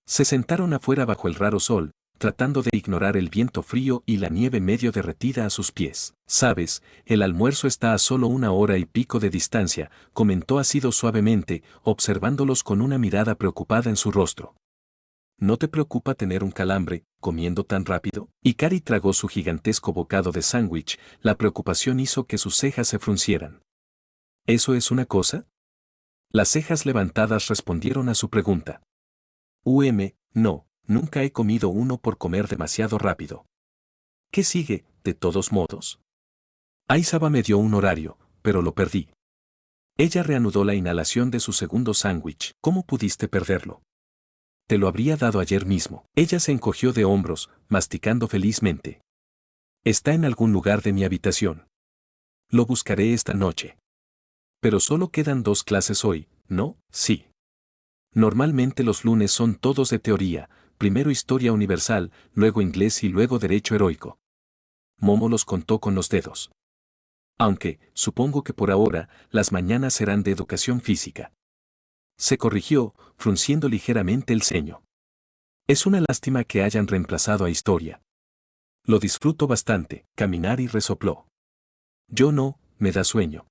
Se sentaron afuera bajo el raro sol, tratando de ignorar el viento frío y la nieve medio derretida a sus pies. Sabes, el almuerzo está a solo 1 hora y pico de distancia, comentó Ácido suavemente, observándolos con una mirada preocupada en su rostro. ¿No te preocupa tener un calambre, comiendo tan rápido? Ikari tragó su gigantesco bocado de sándwich, la preocupación hizo que sus cejas se fruncieran. ¿Eso es una cosa? Las cejas levantadas respondieron a su pregunta. No. Nunca he comido uno por comer demasiado rápido. ¿Qué sigue, de todos modos? Aizawa me dio un horario, pero lo perdí. Ella reanudó la inhalación de su segundo sándwich. ¿Cómo pudiste perderlo? Te lo habría dado ayer mismo. Ella se encogió de hombros, masticando felizmente. Está en algún lugar de mi habitación. Lo buscaré esta noche. Pero solo quedan 2 clases hoy, ¿no? Sí. Normalmente los lunes son todos de teoría, primero historia universal, luego inglés y luego derecho heroico. Momo los contó con los dedos. Aunque, supongo que por ahora, las mañanas serán de educación física. Se corrigió, frunciendo ligeramente el ceño. Es una lástima que hayan reemplazado a historia. Lo disfruto bastante, Kaminari resopló. Yo no, me da sueño.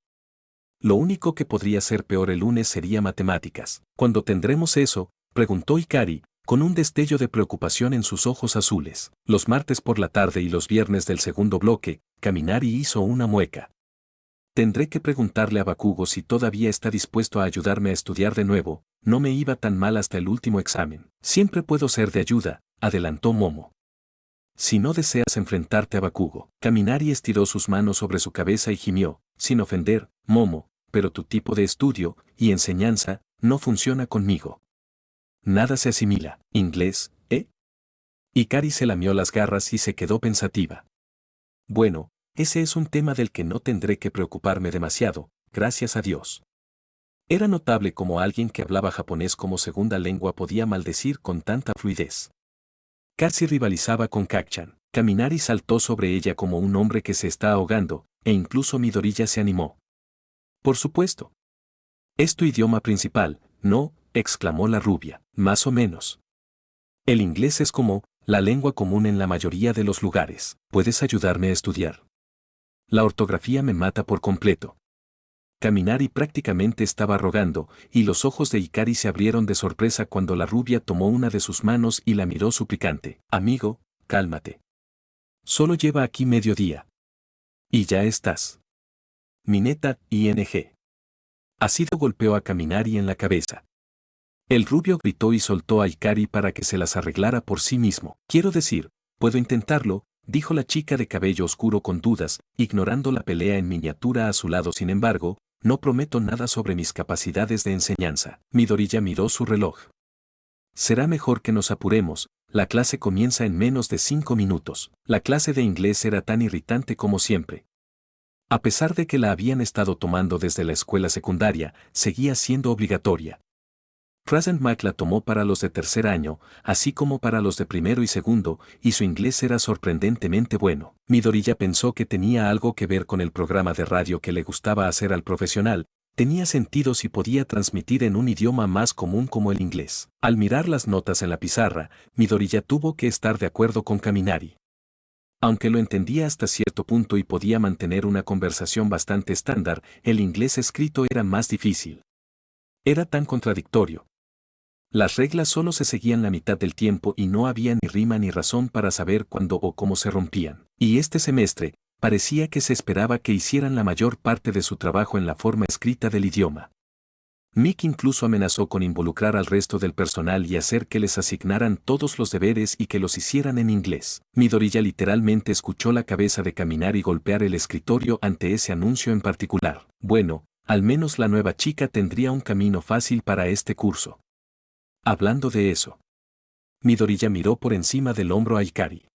Lo único que podría ser peor el lunes sería matemáticas. ¿Cuándo tendremos eso?, preguntó Hikari, con un destello de preocupación en sus ojos azules. Los martes por la tarde y los viernes del segundo bloque, Kaminari hizo una mueca. Tendré que preguntarle a Bakugo si todavía está dispuesto a ayudarme a estudiar de nuevo, no me iba tan mal hasta el último examen. Siempre puedo ser de ayuda, adelantó Momo. Si no deseas enfrentarte a Bakugo. Kaminari estiró sus manos sobre su cabeza y gimió, sin ofender, Momo, pero tu tipo de estudio y enseñanza no funciona conmigo. Nada se asimila. ¿Inglés, eh? Hikari se lamió las garras y se quedó pensativa. Bueno, ese es un tema del que no tendré que preocuparme demasiado, gracias a Dios. Era notable cómo alguien que hablaba japonés como segunda lengua podía maldecir con tanta fluidez. Casi rivalizaba con Kacchan. Kaminari saltó sobre ella como un hombre que se está ahogando, e incluso Midoriya se animó. Por supuesto. Es tu idioma principal, ¿no?, exclamó la rubia. Más o menos. El inglés es como la lengua común en la mayoría de los lugares. ¿Puedes ayudarme a estudiar? La ortografía me mata por completo. Kaminari prácticamente estaba rogando, y los ojos de Hikari se abrieron de sorpresa cuando la rubia tomó una de sus manos y la miró suplicante. Amigo, cálmate. Solo lleva aquí medio día. Y ya estás. Mineta, ING. Ácido golpeó a Kaminari en la cabeza. El rubio gritó y soltó a Hikari para que se las arreglara por sí mismo. Quiero decir, puedo intentarlo, dijo la chica de cabello oscuro con dudas, ignorando la pelea en miniatura a su lado. Sin embargo, no prometo nada sobre mis capacidades de enseñanza. Midoriya miró su reloj. Será mejor que nos apuremos, la clase comienza en menos de 5 minutos. La clase de inglés era tan irritante como siempre. A pesar de que la habían estado tomando desde la escuela secundaria, seguía siendo obligatoria. Present Mac la tomó para los de tercer año, así como para los de primero y segundo, y su inglés era sorprendentemente bueno. Midoriya pensó que tenía algo que ver con el programa de radio que le gustaba hacer al profesional, tenía sentido si podía transmitir en un idioma más común como el inglés. Al mirar las notas en la pizarra, Midoriya tuvo que estar de acuerdo con Kaminari. Aunque lo entendía hasta cierto punto y podía mantener una conversación bastante estándar, el inglés escrito era más difícil. Era tan contradictorio. Las reglas solo se seguían la mitad del tiempo y no había ni rima ni razón para saber cuándo o cómo se rompían. Y este semestre, parecía que se esperaba que hicieran la mayor parte de su trabajo en la forma escrita del idioma. Mick incluso amenazó con involucrar al resto del personal y hacer que les asignaran todos los deberes y que los hicieran en inglés. Midoriya literalmente escuchó la cabeza de Kaminari golpear el escritorio ante ese anuncio en particular. Bueno, al menos la nueva chica tendría un camino fácil para este curso. Hablando de eso, Midoriya miró por encima del hombro a Hikari.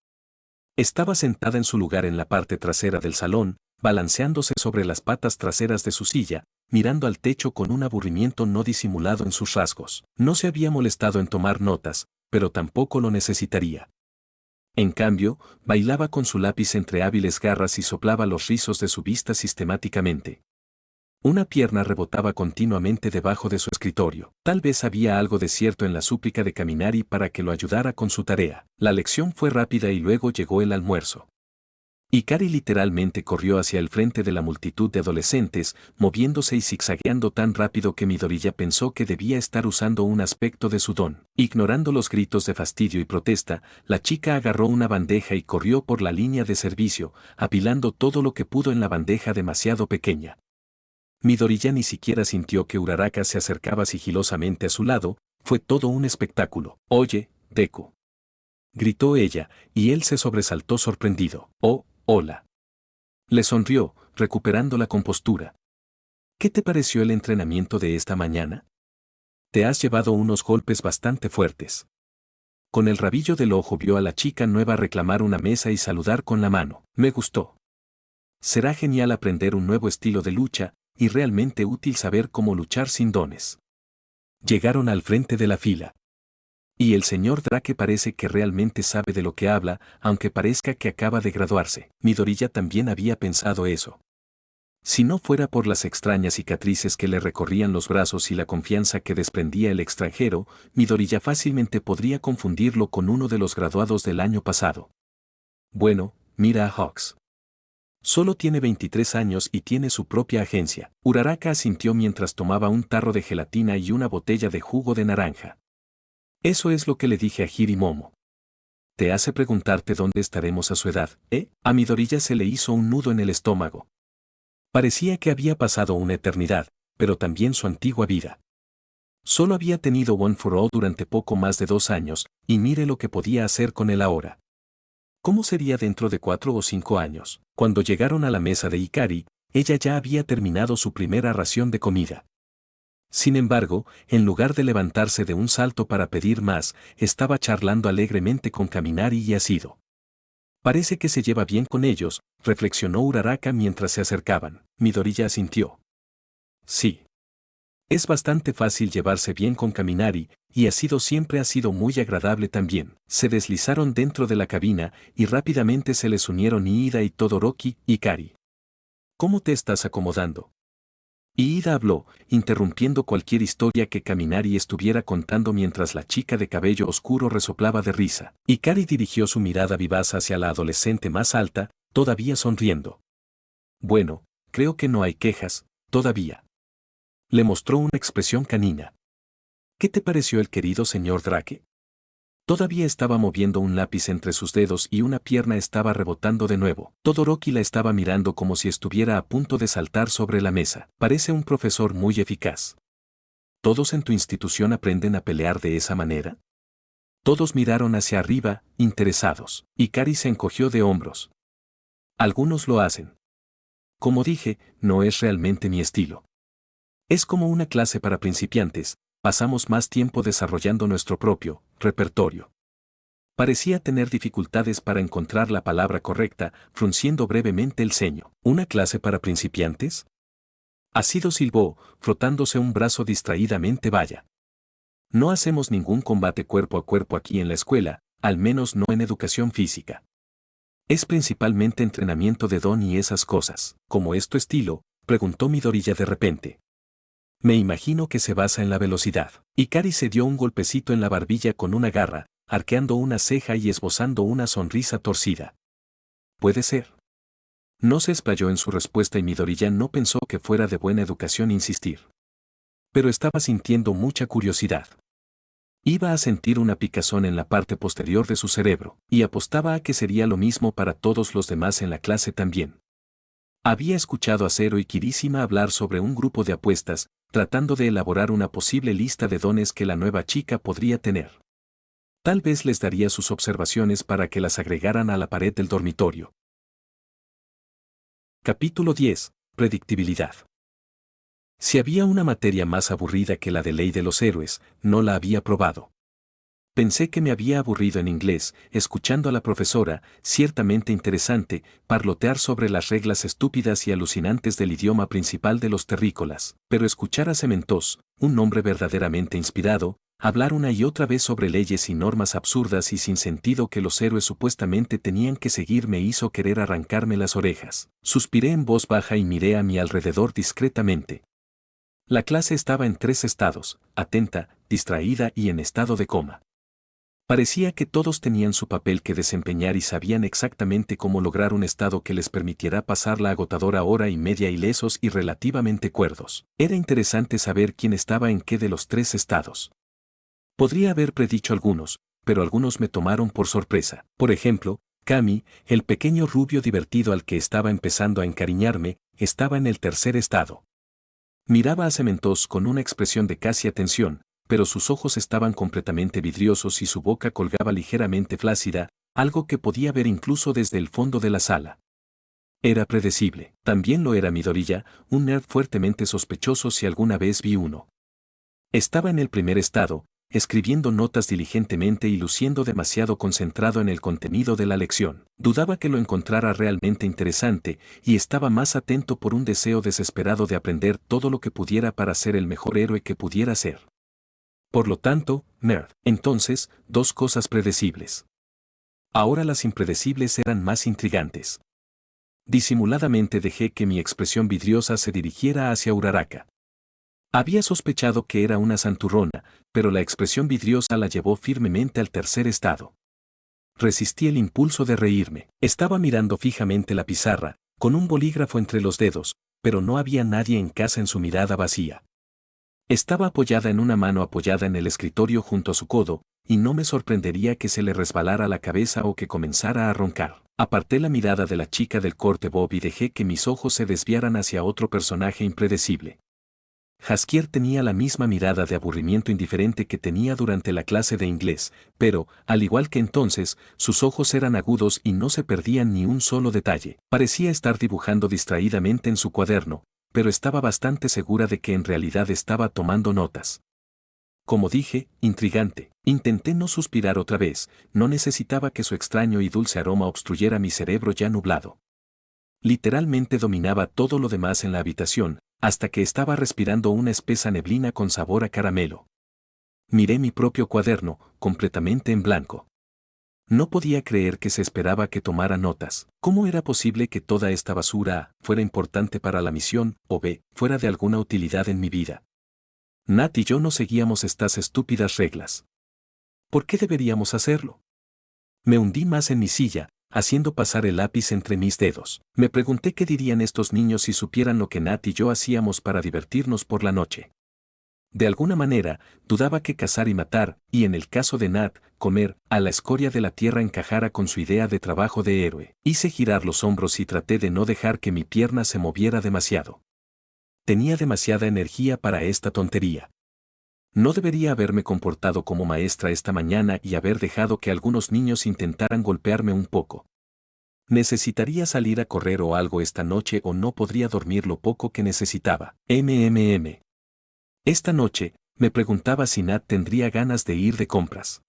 Estaba sentada en su lugar en la parte trasera del salón, balanceándose sobre las patas traseras de su silla, mirando al techo con un aburrimiento no disimulado en sus rasgos. No se había molestado en tomar notas, pero tampoco lo necesitaría. En cambio, bailaba con su lápiz entre hábiles garras y soplaba los rizos de su vista sistemáticamente. Una pierna rebotaba continuamente debajo de su escritorio. Tal vez había algo de cierto en la súplica de Kaminari para que lo ayudara con su tarea. La lección fue rápida y luego llegó el almuerzo. Hikari literalmente corrió hacia el frente de la multitud de adolescentes, moviéndose y zigzagueando tan rápido que Midoriya pensó que debía estar usando un aspecto de su don. Ignorando los gritos de fastidio y protesta, la chica agarró una bandeja y corrió por la línea de servicio, apilando todo lo que pudo en la bandeja demasiado pequeña. Midoriya ni siquiera sintió que Uraraka se acercaba sigilosamente a su lado, fue todo un espectáculo. Oye, Deku. Gritó ella, y él se sobresaltó sorprendido. Oh, hola. Le sonrió, recuperando la compostura. ¿Qué te pareció el entrenamiento de esta mañana? Te has llevado unos golpes bastante fuertes. Con el rabillo del ojo vio a la chica nueva reclamar una mesa y saludar con la mano. Me gustó. Será genial aprender un nuevo estilo de lucha, y realmente útil saber cómo luchar sin dones. Llegaron al frente de la fila. Y el señor Drake parece que realmente sabe de lo que habla, aunque parezca que acaba de graduarse. Midoriya también había pensado eso. Si no fuera por las extrañas cicatrices que le recorrían los brazos y la confianza que desprendía el extranjero, Midoriya fácilmente podría confundirlo con uno de los graduados del año pasado. Bueno, mira a Hawks. Solo tiene 23 años y tiene su propia agencia. Uraraka asintió mientras tomaba un tarro de gelatina y una botella de jugo de naranja. Eso es lo que le dije a Hirimomo. Te hace preguntarte dónde estaremos a su edad, ¿eh? A Midoriya se le hizo un nudo en el estómago. Parecía que había pasado una eternidad, pero también su antigua vida. Solo había tenido One for All durante poco más de 2 años, y mire lo que podía hacer con él ahora. ¿Cómo sería dentro de 4 o 5 años? Cuando llegaron a la mesa de Ikari, ella ya había terminado su primera ración de comida. Sin embargo, en lugar de levantarse de un salto para pedir más, estaba charlando alegremente con Kaminari y Asido. Parece que se lleva bien con ellos, reflexionó Uraraka mientras se acercaban. Midoriya asintió. Sí. Es bastante fácil llevarse bien con Kaminari, y Asido siempre ha sido muy agradable también. Se deslizaron dentro de la cabina, y rápidamente se les unieron Iida y Todoroki y Kari. ¿Cómo te estás acomodando? Iida habló, interrumpiendo cualquier historia que Kaminari estuviera contando mientras la chica de cabello oscuro resoplaba de risa. Ikari dirigió su mirada vivaz hacia la adolescente más alta, todavía sonriendo. Bueno, creo que no hay quejas, todavía. Le mostró una expresión canina. ¿Qué te pareció el querido señor Drake? Todavía estaba moviendo un lápiz entre sus dedos y una pierna estaba rebotando de nuevo. Todoroki la estaba mirando como si estuviera a punto de saltar sobre la mesa. Parece un profesor muy eficaz. ¿Todos en tu institución aprenden a pelear de esa manera? Todos miraron hacia arriba, interesados. Ikari se encogió de hombros. Algunos lo hacen. Como dije, no es realmente mi estilo. Es como una clase para principiantes. Pasamos más tiempo desarrollando nuestro propio repertorio. Parecía tener dificultades para encontrar la palabra correcta, frunciendo brevemente el ceño. ¿Una clase para principiantes? Asido silbó, frotándose un brazo distraídamente. Vaya. No hacemos ningún combate cuerpo a cuerpo aquí en la escuela, al menos no en educación física. Es principalmente entrenamiento de don y esas cosas. ¿Cómo es tu estilo?, preguntó Midoriya de repente. Me imagino que se basa en la velocidad. Ikari se dio un golpecito en la barbilla con una garra, arqueando una ceja y esbozando una sonrisa torcida. Puede ser. No se explayó en su respuesta y Midoriya no pensó que fuera de buena educación insistir. Pero estaba sintiendo mucha curiosidad. Iba a sentir una picazón en la parte posterior de su cerebro, y apostaba a que sería lo mismo para todos los demás en la clase también. Había escuchado a Zero y Kirishima hablar sobre un grupo de apuestas, tratando de elaborar una posible lista de dones que la nueva chica podría tener. Tal vez les daría sus observaciones para que las agregaran a la pared del dormitorio. Capítulo 10. Predictibilidad. Si había una materia más aburrida que la de ley de los héroes, no la había probado. Pensé que me había aburrido en inglés, escuchando a la profesora, ciertamente interesante, parlotear sobre las reglas estúpidas y alucinantes del idioma principal de los terrícolas, pero escuchar a Cementos, un hombre verdaderamente inspirado, hablar una y otra vez sobre leyes y normas absurdas y sin sentido que los héroes supuestamente tenían que seguir me hizo querer arrancarme las orejas. Suspiré en voz baja y miré a mi alrededor discretamente. La clase estaba en 3 estados: atenta, distraída y en estado de coma. Parecía que todos tenían su papel que desempeñar y sabían exactamente cómo lograr un estado que les permitiera pasar la agotadora hora y media ilesos y relativamente cuerdos. Era interesante saber quién estaba en qué de los 3 estados. Podría haber predicho algunos, pero algunos me tomaron por sorpresa. Por ejemplo, Kami, el pequeño rubio divertido al que estaba empezando a encariñarme, estaba en el 3er estado. Miraba a Cementos con una expresión de casi atención, pero sus ojos estaban completamente vidriosos y su boca colgaba ligeramente flácida, algo que podía ver incluso desde el fondo de la sala. Era predecible. También lo era Midoriya, un nerd fuertemente sospechoso si alguna vez vi uno. Estaba en el 1er estado, escribiendo notas diligentemente y luciendo demasiado concentrado en el contenido de la lección. Dudaba que lo encontrara realmente interesante, y estaba más atento por un deseo desesperado de aprender todo lo que pudiera para ser el mejor héroe que pudiera ser. Por lo tanto, nerd. Entonces, dos cosas predecibles. Ahora las impredecibles eran más intrigantes. Disimuladamente dejé que mi expresión vidriosa se dirigiera hacia Uraraka. Había sospechado que era una santurrona, pero la expresión vidriosa la llevó firmemente al tercer estado. Resistí el impulso de reírme. Estaba mirando fijamente la pizarra, con un bolígrafo entre los dedos, pero no había nadie en casa en su mirada vacía. Estaba apoyada en una mano apoyada en el escritorio junto a su codo, y no me sorprendería que se le resbalara la cabeza o que comenzara a roncar. Aparté la mirada de la chica del corte bob y dejé que mis ojos se desviaran hacia otro personaje impredecible. Jaskier tenía la misma mirada de aburrimiento indiferente que tenía durante la clase de inglés, pero, al igual que entonces, sus ojos eran agudos y no se perdían ni un solo detalle. Parecía estar dibujando distraídamente en su cuaderno, pero estaba bastante segura de que en realidad estaba tomando notas. Como dije, intrigante. Intenté no suspirar otra vez, no necesitaba que su extraño y dulce aroma obstruyera mi cerebro ya nublado. Literalmente dominaba todo lo demás en la habitación, hasta que estaba respirando una espesa neblina con sabor a caramelo. Miré mi propio cuaderno, completamente en blanco. No podía creer que se esperaba que tomara notas. ¿Cómo era posible que toda esta basura A fuera importante para la misión, o B, fuera de alguna utilidad en mi vida? Nat y yo no seguíamos estas estúpidas reglas. ¿Por qué deberíamos hacerlo? Me hundí más en mi silla, haciendo pasar el lápiz entre mis dedos. Me pregunté qué dirían estos niños si supieran lo que Nat y yo hacíamos para divertirnos por la noche. De alguna manera, dudaba que cazar y matar, y en el caso de Nat, comer, a la escoria de la tierra encajara con su idea de trabajo de héroe. Hice girar los hombros y traté de no dejar que mi pierna se moviera demasiado. Tenía demasiada energía para esta tontería. No debería haberme comportado como maestra esta mañana y haber dejado que algunos niños intentaran golpearme un poco. Necesitaría salir a correr o algo esta noche o no podría dormir lo poco que necesitaba. Esta noche, me preguntaba si Nat tendría ganas de ir de compras.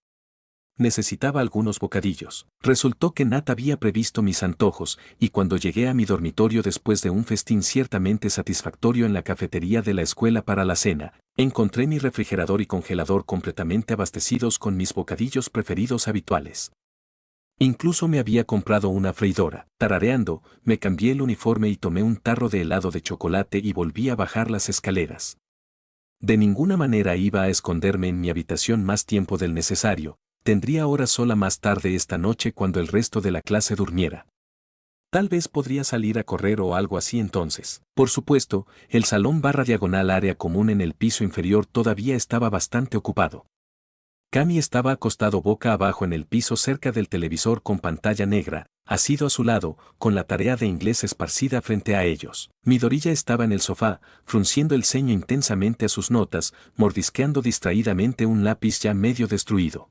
Necesitaba algunos bocadillos. Resultó que Nat había previsto mis antojos, y cuando llegué a mi dormitorio después de un festín ciertamente satisfactorio en la cafetería de la escuela para la cena, encontré mi refrigerador y congelador completamente abastecidos con mis bocadillos preferidos habituales. Incluso me había comprado una freidora. Tarareando, me cambié el uniforme y tomé un tarro de helado de chocolate y volví a bajar las escaleras. De ninguna manera iba a esconderme en mi habitación más tiempo del necesario. Tendría horas sola más tarde esta noche cuando el resto de la clase durmiera. Tal vez podría salir a correr o algo así entonces. Por supuesto, el salón barra diagonal área común en el piso inferior todavía estaba bastante ocupado. Cami estaba acostado boca abajo en el piso cerca del televisor con pantalla negra, asido a su lado, con la tarea de inglés esparcida frente a ellos. Midoriya estaba en el sofá, frunciendo el ceño intensamente a sus notas, mordisqueando distraídamente un lápiz ya medio destruido.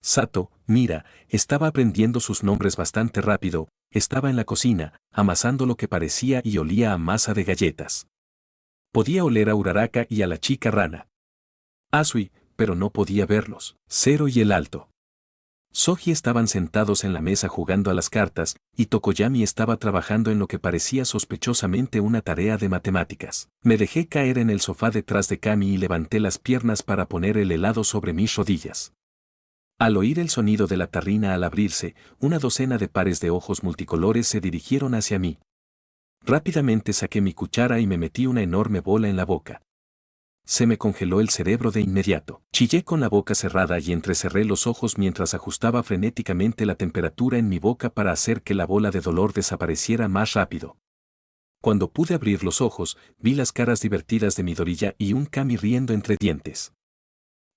Sato, mira, estaba aprendiendo sus nombres bastante rápido, estaba en la cocina, amasando lo que parecía y olía a masa de galletas. Podía oler a Uraraka y a la chica rana. Asui, pero no podía verlos. Zero y el Alto. Soji estaban sentados en la mesa jugando a las cartas, y Tokoyami estaba trabajando en lo que parecía sospechosamente una tarea de matemáticas. Me dejé caer en el sofá detrás de Kami y levanté las piernas para poner el helado sobre mis rodillas. Al oír el sonido de la tarrina al abrirse, una docena de pares de ojos multicolores se dirigieron hacia mí. Rápidamente saqué mi cuchara y me metí una enorme bola en la boca. Se me congeló el cerebro de inmediato. Chillé con la boca cerrada y entrecerré los ojos mientras ajustaba frenéticamente la temperatura en mi boca para hacer que la bola de dolor desapareciera más rápido. Cuando pude abrir los ojos, vi las caras divertidas de Midoriya y un Kami riendo entre dientes.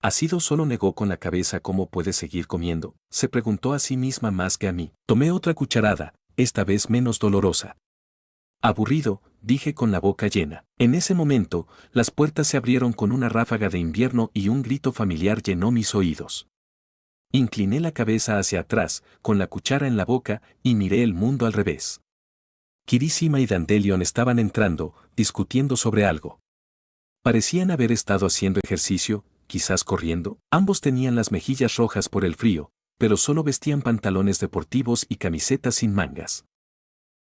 Asido solo negó con la cabeza cómo puede seguir comiendo, se preguntó a sí misma más que a mí. Tomé otra cucharada, esta vez menos dolorosa. Aburrido, dije con la boca llena. En ese momento, las puertas se abrieron con una ráfaga de invierno y un grito familiar llenó mis oídos. Incliné la cabeza hacia atrás, con la cuchara en la boca, y miré el mundo al revés. Kirishima y Dandelion estaban entrando, discutiendo sobre algo. Parecían haber estado haciendo ejercicio, quizás corriendo. Ambos tenían las mejillas rojas por el frío, pero solo vestían pantalones deportivos y camisetas sin mangas.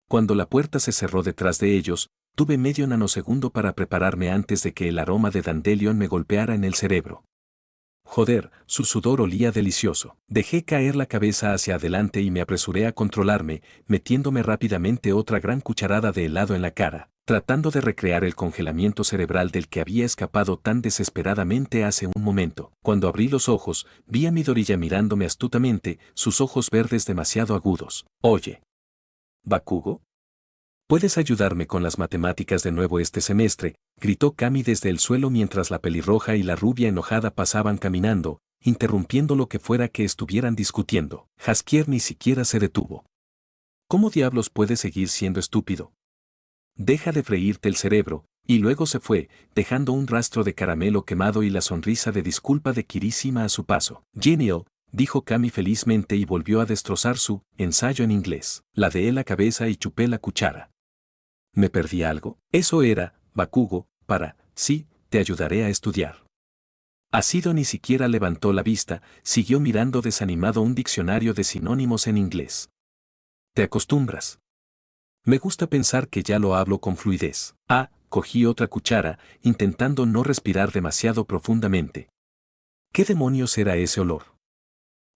Cuando la puerta se cerró detrás de ellos, tuve medio nanosegundo para prepararme antes de que el aroma de Dandelion me golpeara en el cerebro. Joder, su sudor olía delicioso. Dejé caer la cabeza hacia adelante y me apresuré a controlarme, metiéndome rápidamente otra gran cucharada de helado en la cara, tratando de recrear el congelamiento cerebral del que había escapado tan desesperadamente hace un momento. Cuando abrí los ojos, vi a Midoriya mirándome astutamente, sus ojos verdes demasiado agudos. Oye, ¿Bakugo? ¿Puedes ayudarme con las matemáticas de nuevo este semestre?, gritó Kami desde el suelo mientras la pelirroja y la rubia enojada pasaban caminando, interrumpiendo lo que fuera que estuvieran discutiendo. Jaskier ni siquiera se detuvo. ¿Cómo diablos puedes seguir siendo estúpido? Deja de freírte el cerebro, y luego se fue, dejando un rastro de caramelo quemado y la sonrisa de disculpa de Kirishima a su paso. Genial, dijo Kami felizmente y volvió a destrozar su ensayo en inglés. Ladeé la cabeza y chupé la cuchara. ¿Me perdí algo? Eso era, Bakugo, sí, te ayudaré a estudiar. Asido ni siquiera levantó la vista, siguió mirando desanimado un diccionario de sinónimos en inglés. ¿Te acostumbras? Me gusta pensar que ya lo hablo con fluidez. Cogí otra cuchara, intentando no respirar demasiado profundamente. ¿Qué demonios era ese olor?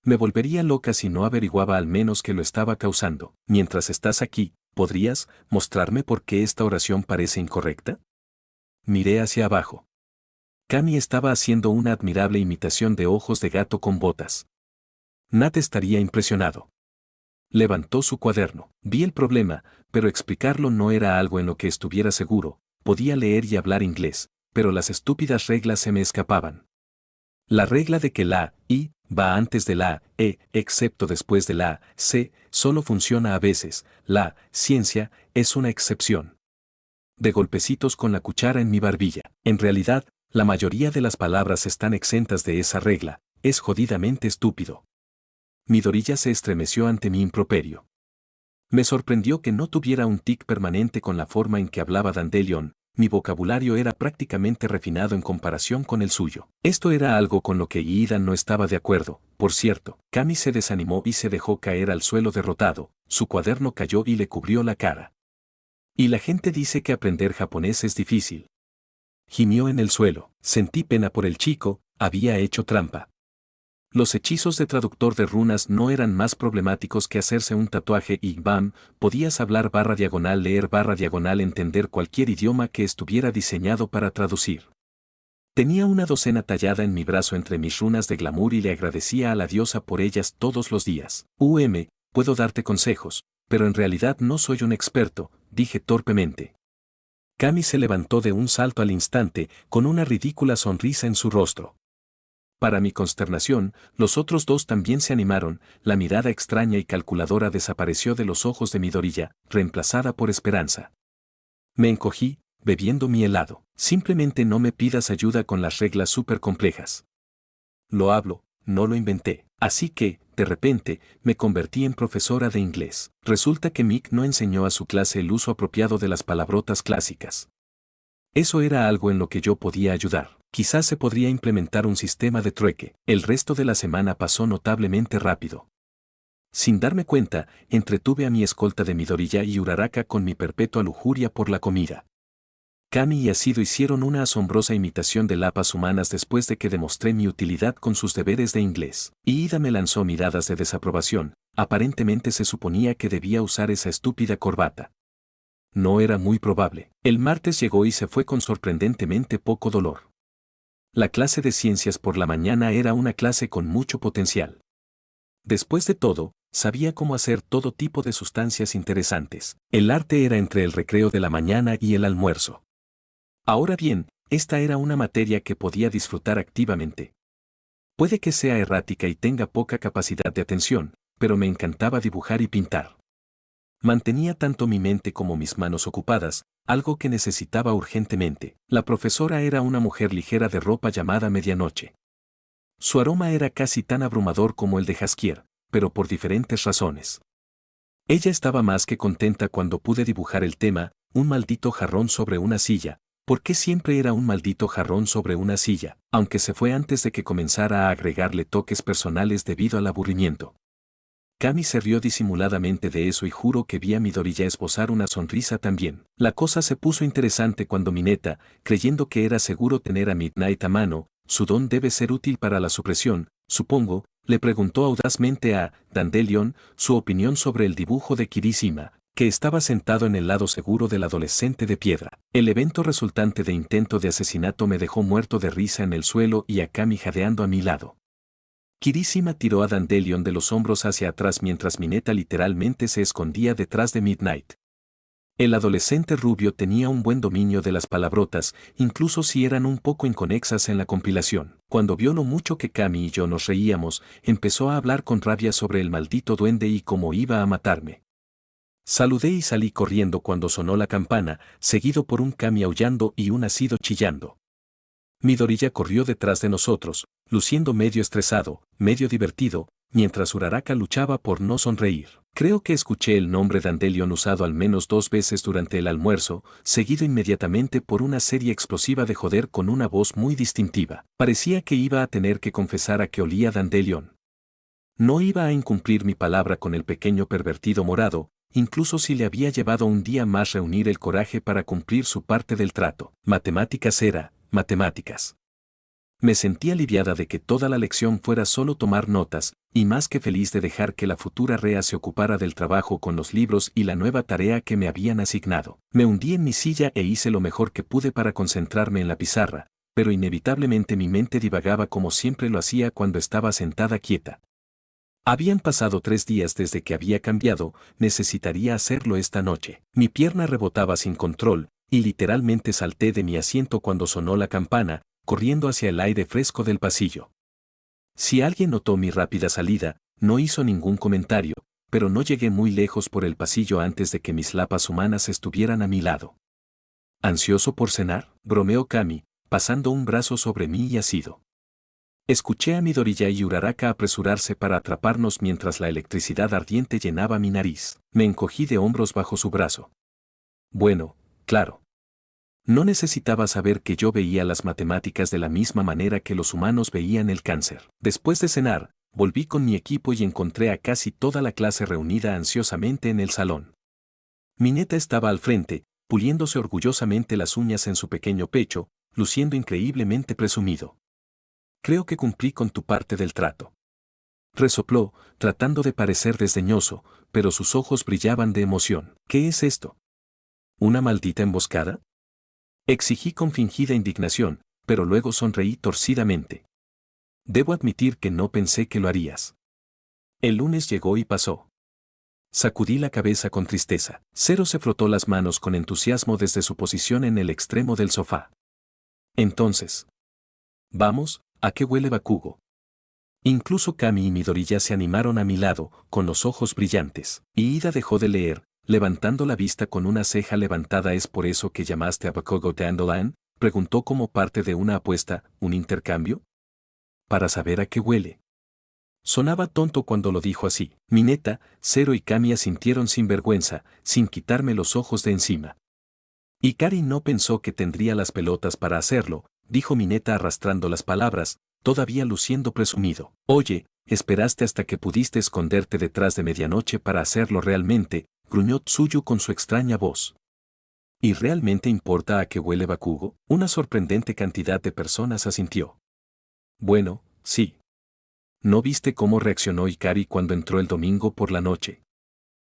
Me volvería loca si no averiguaba al menos qué lo estaba causando. Mientras estás aquí, ¿podrías mostrarme por qué esta oración parece incorrecta? Miré hacia abajo. Kami estaba haciendo una admirable imitación de ojos de gato con botas. Nat estaría impresionado. Levantó su cuaderno. Vi el problema, pero explicarlo no era algo en lo que estuviera seguro. Podía leer y hablar inglés, pero las estúpidas reglas se me escapaban. La regla de que la I va antes de la E, excepto después de la C, solo funciona a veces. La ciencia es una excepción. De golpecitos con la cuchara en mi barbilla. En realidad, la mayoría de las palabras están exentas de esa regla. Es jodidamente estúpido. Midoriya se estremeció ante mi improperio. Me sorprendió que no tuviera un tic permanente con la forma en que hablaba Dandelion. Mi vocabulario era prácticamente refinado en comparación con el suyo. Esto era algo con lo que Iida no estaba de acuerdo. Por cierto, Kami se desanimó y se dejó caer al suelo derrotado. Su cuaderno cayó y le cubrió la cara. Y la gente dice que aprender japonés es difícil. Gimió en el suelo. Sentí pena por el chico, había hecho trampa. Los hechizos de traductor de runas no eran más problemáticos que hacerse un tatuaje y ¡bam! Podías hablar /diagonal, leer /diagonal, entender cualquier idioma que estuviera diseñado para traducir. Tenía una docena tallada en mi brazo entre mis runas de glamour y le agradecía a la diosa por ellas todos los días. Puedo darte consejos, pero en realidad no soy un experto, dije torpemente. Kami se levantó de un salto al instante, con una ridícula sonrisa en su rostro. Para mi consternación, los otros dos también se animaron, la mirada extraña y calculadora desapareció de los ojos de Midoriya, reemplazada por esperanza. Me encogí, bebiendo mi helado. Simplemente no me pidas ayuda con las reglas súper complejas. Lo hablo, no lo inventé. Así que, de repente, me convertí en profesora de inglés. Resulta que Mick no enseñó a su clase el uso apropiado de las palabrotas clásicas. Eso era algo en lo que yo podía ayudar. Quizás se podría implementar un sistema de trueque. El resto de la semana pasó notablemente rápido. Sin darme cuenta, entretuve a mi escolta de Midoriya y Uraraka con mi perpetua lujuria por la comida. Kami y Asido hicieron una asombrosa imitación de lapas humanas después de que demostré mi utilidad con sus deberes de inglés. Iida me lanzó miradas de desaprobación. Aparentemente se suponía que debía usar esa estúpida corbata. No era muy probable. El martes llegó y se fue con sorprendentemente poco dolor. La clase de ciencias por la mañana era una clase con mucho potencial. Después de todo, sabía cómo hacer todo tipo de sustancias interesantes. El arte era entre el recreo de la mañana y el almuerzo. Ahora bien, esta era una materia que podía disfrutar activamente. Puede que sea errática y tenga poca capacidad de atención, pero me encantaba dibujar y pintar. Mantenía tanto mi mente como mis manos ocupadas, algo que necesitaba urgentemente. La profesora era una mujer ligera de ropa llamada Medianoche. Su aroma era casi tan abrumador como el de Jaskier, pero por diferentes razones. Ella estaba más que contenta cuando pude dibujar el tema, un maldito jarrón sobre una silla. ¿Por qué siempre era un maldito jarrón sobre una silla? Aunque se fue antes de que comenzara a agregarle toques personales debido al aburrimiento. Kami se rió disimuladamente de eso y juró que vi a Midoriya esbozar una sonrisa también. La cosa se puso interesante cuando Mineta, creyendo que era seguro tener a Midnight a mano, su don debe ser útil para la supresión, supongo, le preguntó audazmente a Dandelion su opinión sobre el dibujo de Kirishima, que estaba sentado en el lado seguro del adolescente de piedra. El evento resultante de intento de asesinato me dejó muerto de risa en el suelo y a Kami jadeando a mi lado. Kirishima tiró a Dandelion de los hombros hacia atrás mientras Mineta literalmente se escondía detrás de Midnight. El adolescente rubio tenía un buen dominio de las palabrotas, incluso si eran un poco inconexas en la compilación. Cuando vio lo mucho que Kami y yo nos reíamos, empezó a hablar con rabia sobre el maldito duende y cómo iba a matarme. Saludé y salí corriendo cuando sonó la campana, seguido por un Kami aullando y un asido chillando. Midoriya corrió detrás de nosotros, luciendo medio estresado, medio divertido, mientras Uraraka luchaba por no sonreír. Creo que escuché el nombre Dandelion usado al menos 2 veces durante el almuerzo, seguido inmediatamente por una serie explosiva de joder con una voz muy distintiva. Parecía que iba a tener que confesar a que olía Dandelion. No iba a incumplir mi palabra con el pequeño pervertido morado, incluso si le había llevado un día más reunir el coraje para cumplir su parte del trato. Matemáticas era, matemáticas. Me sentí aliviada de que toda la lección fuera solo tomar notas, y más que feliz de dejar que la futura Rea se ocupara del trabajo con los libros y la nueva tarea que me habían asignado. Me hundí en mi silla e hice lo mejor que pude para concentrarme en la pizarra, pero inevitablemente mi mente divagaba como siempre lo hacía cuando estaba sentada quieta. Habían pasado 3 días desde que había cambiado, necesitaría hacerlo esta noche. Mi pierna rebotaba sin control, y literalmente salté de mi asiento cuando sonó la campana, corriendo hacia el aire fresco del pasillo. Si alguien notó mi rápida salida, no hizo ningún comentario, pero no llegué muy lejos por el pasillo antes de que mis lapas humanas estuvieran a mi lado. ¿Ansioso por cenar?, bromeó Kami, pasando un brazo sobre mí y asido. Escuché a Midoriya y Uraraka apresurarse para atraparnos mientras la electricidad ardiente llenaba mi nariz. Me encogí de hombros bajo su brazo. Bueno, claro. No necesitaba saber que yo veía las matemáticas de la misma manera que los humanos veían el cáncer. Después de cenar, volví con mi equipo y encontré a casi toda la clase reunida ansiosamente en el salón. Mineta estaba al frente, puliéndose orgullosamente las uñas en su pequeño pecho, luciendo increíblemente presumido. Creo que cumplí con tu parte del trato. Resopló, tratando de parecer desdeñoso, pero sus ojos brillaban de emoción. ¿Qué es esto? ¿Una maldita emboscada? Exigí con fingida indignación, pero luego sonreí torcidamente. Debo admitir que no pensé que lo harías. El lunes llegó y pasó. Sacudí la cabeza con tristeza. Zero se frotó las manos con entusiasmo desde su posición en el extremo del sofá. Entonces. Vamos, ¿a qué huele Bakugo? Incluso Kami y Midoriya se animaron a mi lado, con los ojos brillantes. Y Ida dejó de leer, levantando la vista con una ceja levantada. ¿Es por eso que llamaste a Bakugo Dandelion?, preguntó como parte de una apuesta, ¿un intercambio? Para saber a qué huele. Sonaba tonto cuando lo dijo así. Mineta, Zero y Kami asintieron sin vergüenza, sin quitarme los ojos de encima. Ikari no pensó que tendría las pelotas para hacerlo, dijo Mineta arrastrando las palabras, todavía luciendo presumido. Oye, esperaste hasta que pudiste esconderte detrás de medianoche para hacerlo realmente, gruñó Tsuyu con su extraña voz. ¿Y realmente importa a qué huele Bakugo? Una sorprendente cantidad de personas asintió. Bueno, sí. ¿No viste cómo reaccionó Ikari cuando entró el domingo por la noche?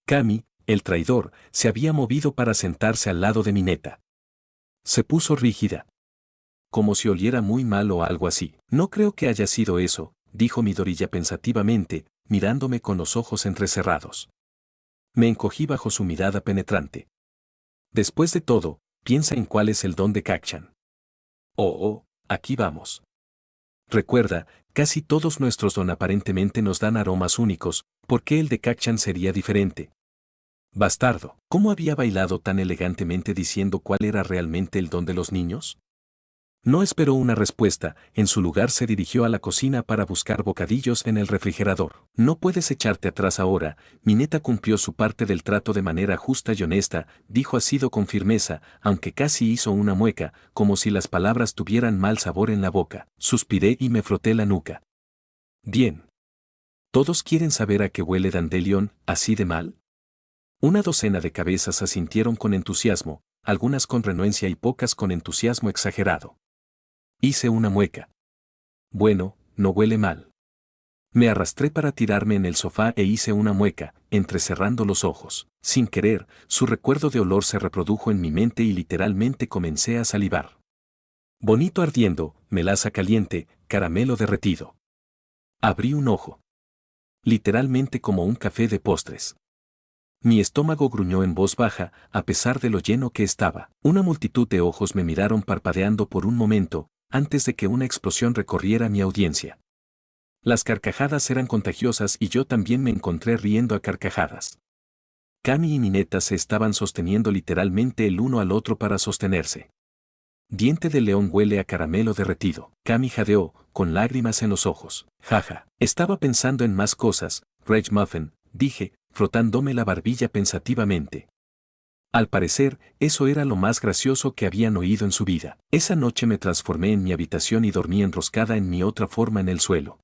Kami, el traidor, se había movido para sentarse al lado de Mineta. Se puso rígida. Como si oliera muy mal o algo así. No creo que haya sido eso, dijo Midoriya pensativamente, mirándome con los ojos entrecerrados. Me encogí bajo su mirada penetrante. Después de todo, piensa en cuál es el don de Kacchan. Oh, aquí vamos. Recuerda, casi todos nuestros don aparentemente nos dan aromas únicos, ¿por qué el de Kacchan sería diferente? Bastardo, ¿cómo había bailado tan elegantemente diciendo cuál era realmente el don de los niños? No esperó una respuesta, en su lugar se dirigió a la cocina para buscar bocadillos en el refrigerador. No puedes echarte atrás ahora, Mineta cumplió su parte del trato de manera justa y honesta, dijo Asido con firmeza, aunque casi hizo una mueca, como si las palabras tuvieran mal sabor en la boca. Suspiré y me froté la nuca. Bien. ¿Todos quieren saber a qué huele Dandelion, así de mal? Una docena de cabezas asintieron con entusiasmo, algunas con renuencia y pocas con entusiasmo exagerado. Hice una mueca. Bueno, no huele mal. Me arrastré para tirarme en el sofá e hice una mueca, entrecerrando los ojos. Sin querer, su recuerdo de olor se reprodujo en mi mente y literalmente comencé a salivar. Bonito ardiendo, melaza caliente, caramelo derretido. Abrí un ojo. Literalmente como un café de postres. Mi estómago gruñó en voz baja, a pesar de lo lleno que estaba. Una multitud de ojos me miraron parpadeando por un momento, antes de que una explosión recorriera mi audiencia. Las carcajadas eran contagiosas y yo también me encontré riendo a carcajadas. Cami y Mineta se estaban sosteniendo literalmente el uno al otro para sostenerse. Diente de león huele a caramelo derretido. Cami jadeó, con lágrimas en los ojos. Jaja. Estaba pensando en más cosas, Rage Muffin, dije, frotándome la barbilla pensativamente. Al parecer, eso era lo más gracioso que habían oído en su vida. Esa noche me transformé en mi habitación y dormí enroscada en mi otra forma en el suelo.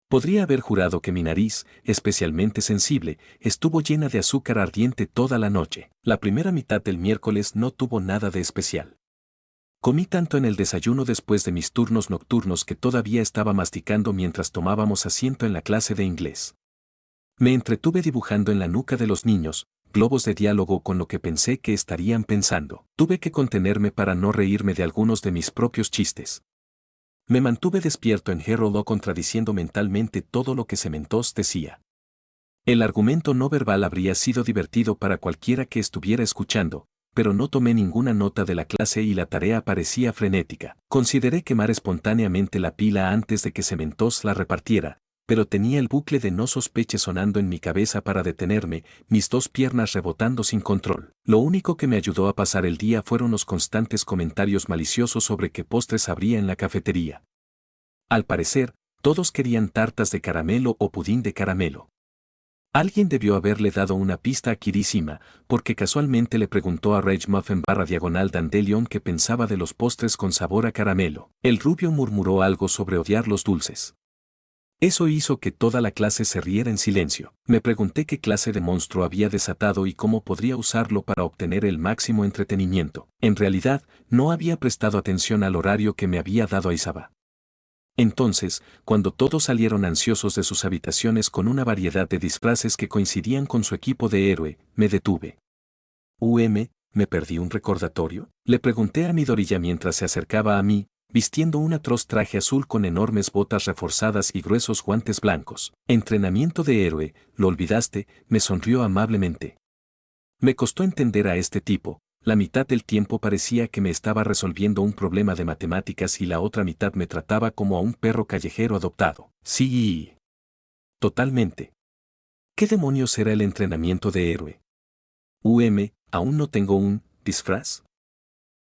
Podría haber jurado que mi nariz, especialmente sensible, estuvo llena de azúcar ardiente toda la noche. La primera mitad del miércoles no tuvo nada de especial. Comí tanto en el desayuno después de mis turnos nocturnos que todavía estaba masticando mientras tomábamos asiento en la clase de inglés. Me entretuve dibujando en la nuca de los niños, globos de diálogo con lo que pensé que estarían pensando. Tuve que contenerme para no reírme de algunos de mis propios chistes. Me mantuve despierto en Herald O contradiciendo mentalmente todo lo que Cementos decía. El argumento no verbal habría sido divertido para cualquiera que estuviera escuchando, pero no tomé ninguna nota de la clase y la tarea parecía frenética. Consideré quemar espontáneamente la pila antes de que Cementos la repartiera, pero tenía el bucle de no sospeche sonando en mi cabeza para detenerme, mis dos piernas rebotando sin control. Lo único que me ayudó a pasar el día fueron los constantes comentarios maliciosos sobre qué postres habría en la cafetería. Al parecer, todos querían tartas de caramelo o pudín de caramelo. Alguien debió haberle dado una pista a Kirishima, porque casualmente le preguntó a Rage Muffin / Dandelion qué pensaba de los postres con sabor a caramelo. El rubio murmuró algo sobre odiar los dulces. Eso hizo que toda la clase se riera en silencio. Me pregunté qué clase de monstruo había desatado y cómo podría usarlo para obtener el máximo entretenimiento. En realidad, no había prestado atención al horario que me había dado Aisaba. Entonces, cuando todos salieron ansiosos de sus habitaciones con una variedad de disfraces que coincidían con su equipo de héroe, me detuve. ¿Me perdí un recordatorio? Le pregunté a Midoriya mientras se acercaba a mí, vistiendo un atroz traje azul con enormes botas reforzadas y gruesos guantes blancos. Entrenamiento de héroe, ¿lo olvidaste? Me sonrió amablemente. Me costó entender a este tipo. La mitad del tiempo parecía que me estaba resolviendo un problema de matemáticas y la otra mitad me trataba como a un perro callejero adoptado. Sí. Totalmente. ¿Qué demonios era el entrenamiento de héroe? Aún no tengo un disfraz.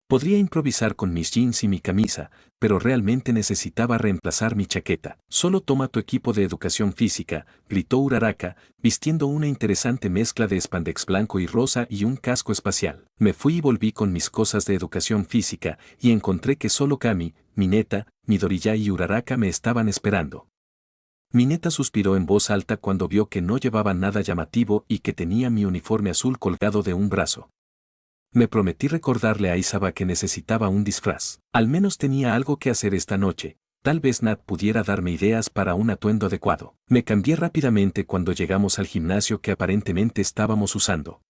Podría improvisar con mis jeans y mi camisa, pero realmente necesitaba reemplazar mi chaqueta. Solo toma tu equipo de educación física, gritó Uraraka, vistiendo una interesante mezcla de spandex blanco y rosa y un casco espacial. Me fui y volví con mis cosas de educación física, y encontré que solo Kami, Mineta, Midoriya y Uraraka me estaban esperando. Mineta suspiró en voz alta cuando vio que no llevaba nada llamativo y que tenía mi uniforme azul colgado de un brazo. Me prometí recordarle a Aisaba que necesitaba un disfraz. Al menos tenía algo que hacer esta noche. Tal vez Nat pudiera darme ideas para un atuendo adecuado. Me cambié rápidamente cuando llegamos al gimnasio que aparentemente estábamos usando.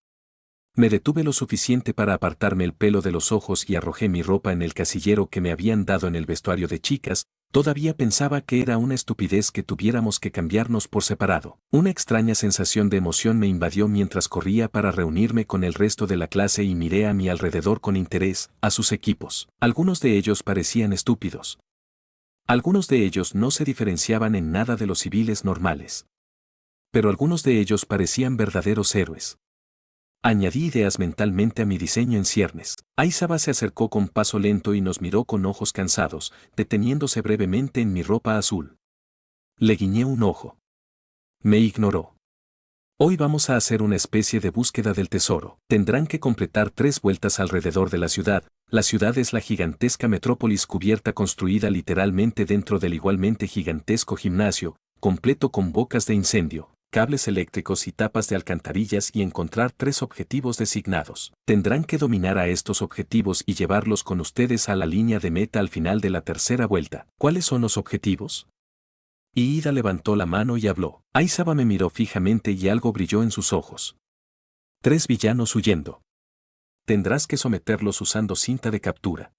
Me detuve lo suficiente para apartarme el pelo de los ojos y arrojé mi ropa en el casillero que me habían dado en el vestuario de chicas. Todavía pensaba que era una estupidez que tuviéramos que cambiarnos por separado. Una extraña sensación de emoción me invadió mientras corría para reunirme con el resto de la clase y miré a mi alrededor con interés, a sus equipos. Algunos de ellos parecían estúpidos. Algunos de ellos no se diferenciaban en nada de los civiles normales. Pero algunos de ellos parecían verdaderos héroes. Añadí ideas mentalmente a mi diseño en ciernes. Aisaba se acercó con paso lento y nos miró con ojos cansados, deteniéndose brevemente en mi ropa azul. Le guiñé un ojo. Me ignoró. Hoy vamos a hacer una especie de búsqueda del tesoro. Tendrán que completar 3 vueltas alrededor de la ciudad. La ciudad es la gigantesca metrópolis cubierta construida literalmente dentro del igualmente gigantesco gimnasio, completo con bocas de incendio. cables eléctricos y tapas de alcantarillas y encontrar 3 objetivos designados. Tendrán que dominar a estos objetivos y llevarlos con ustedes a la línea de meta al final de la tercera vuelta. ¿Cuáles son los objetivos? Iida levantó la mano y habló. Aizawa me miró fijamente y algo brilló en sus ojos. 3 villanos huyendo. Tendrás que someterlos usando cinta de captura.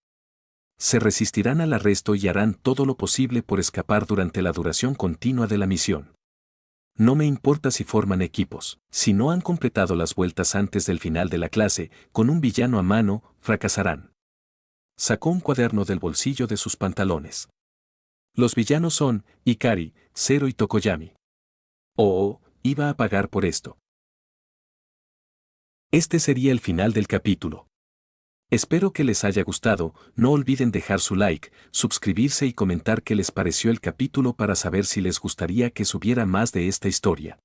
Se resistirán al arresto y harán todo lo posible por escapar durante la duración continua de la misión. No me importa si forman equipos. Si no han completado las vueltas antes del final de la clase, con un villano a mano, fracasarán. Sacó un cuaderno del bolsillo de sus pantalones. Los villanos son Ikari, Zero y Tokoyami. Oh, iba a pagar por esto. Este sería el final del capítulo. Espero que les haya gustado, no olviden dejar su like, suscribirse y comentar qué les pareció el capítulo para saber si les gustaría que subiera más de esta historia.